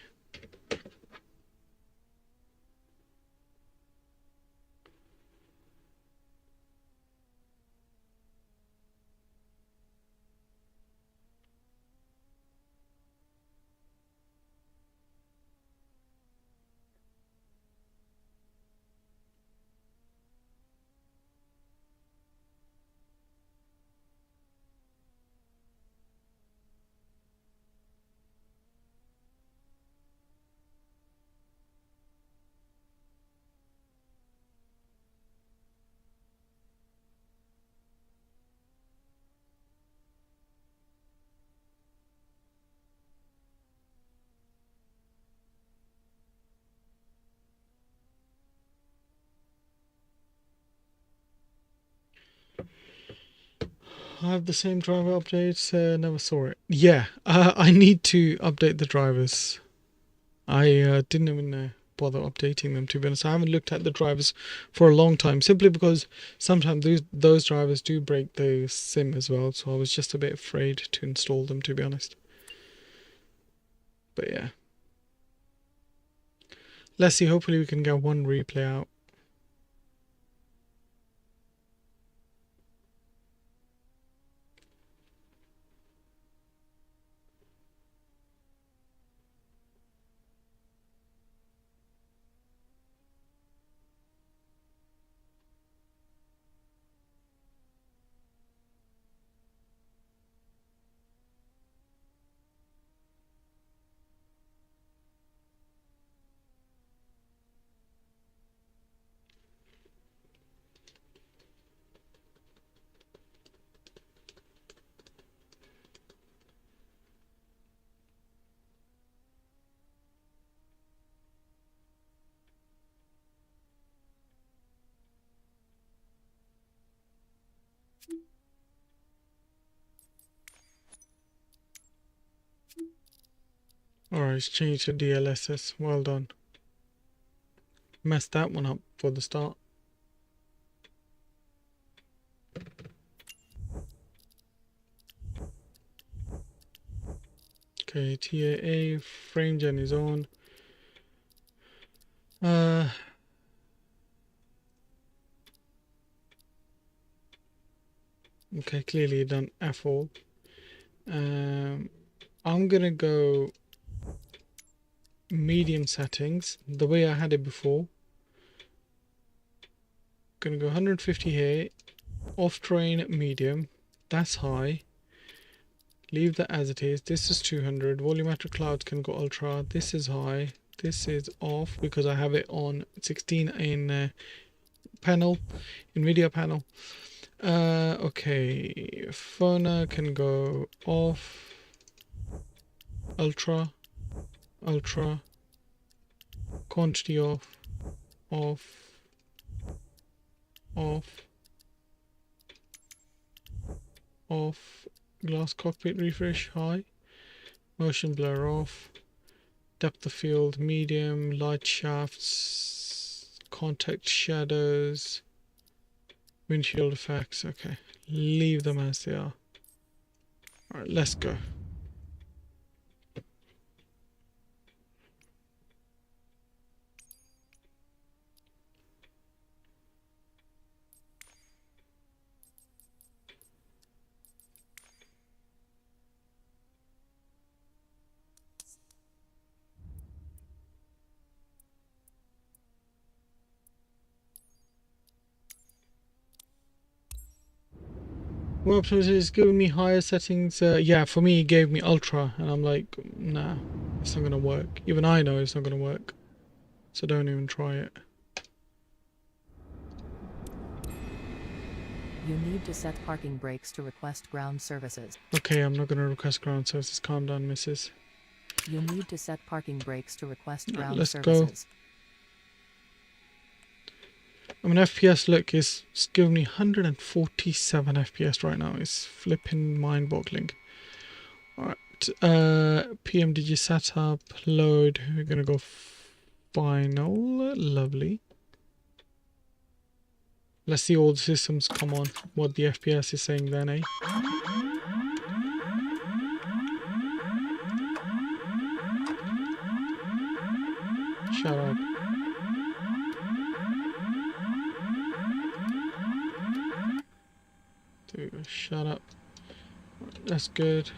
I have the same driver updates, never saw it. Yeah, I need to update the drivers. I didn't even bother updating them, to be honest. I haven't looked at the drivers for a long time, simply because sometimes those drivers do break the sim as well, so I was just a bit afraid to install them, to be honest. But yeah. Let's see, hopefully we can get one replay out. Alright, it's changed to DLSS. Well done. Messed that one up for the start. Okay, TAA frame gen is on. Okay, clearly done F all. I'm gonna go medium settings, the way I had it before. Gonna go 150 here, off terrain medium, that's high. Leave that as it is. This is 200. Volumetric clouds can go ultra. This is high. This is off because I have it on 16 in panel, NVIDIA panel. Okay, Fauna can go off, ultra, quantity off, off, glass cockpit refresh high, motion blur off, depth of field medium, light shafts, contact shadows, windshield effects. Okay, leave them as they are. Alright, let's go. Well, it's giving me higher settings. Yeah, for me it gave me ultra, and I'm like, nah, it's not gonna work. Even I know it's not gonna work, so don't even try it. You need to set parking brakes to request ground services. Okay, I'm not gonna request ground services. Calm down, missus. You need to set parking brakes to request Right, ground let's go. services. I mean, FPS, look, is giving me 147 FPS right now. It's flipping mind-boggling. Alright, PMDG setup, load. We're gonna go final. Lovely. Let's see all the systems come on. What the FPS is saying then, eh? Shut up. Dude, shut up. That's good.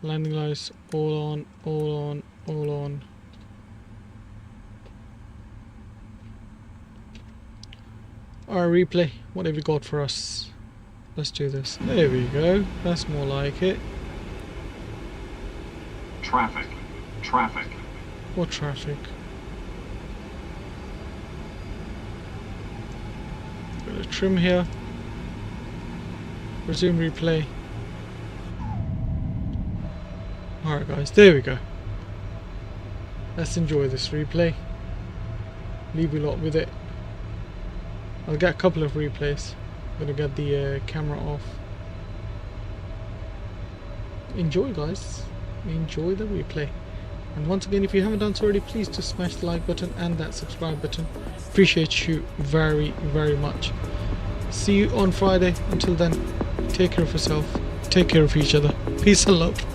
Landing lights all on, all on, all on. Alright, replay. What have you got for us? Let's do this. There we go. That's more like it. Traffic. Traffic. What traffic? Got a trim here. Resume replay. Alright guys, there we go. Let's enjoy this replay. Leave you lot with it. I'll get a couple of replays. I'm gonna get the camera off. enjoy, guys. Enjoy the replay. And once again, if you haven't done so already, please just smash the like button and that subscribe button. Appreciate you very, very much. See you on Friday. Until then, take care of yourself, take care of each other. Peace and love.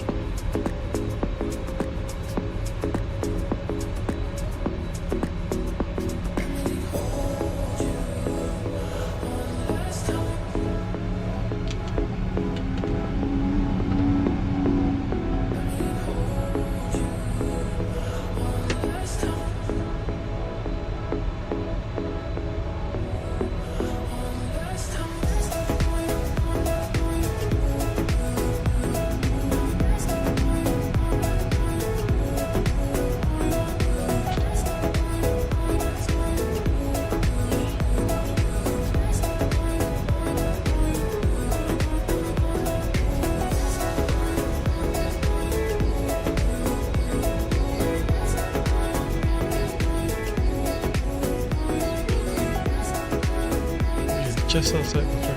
Just outside the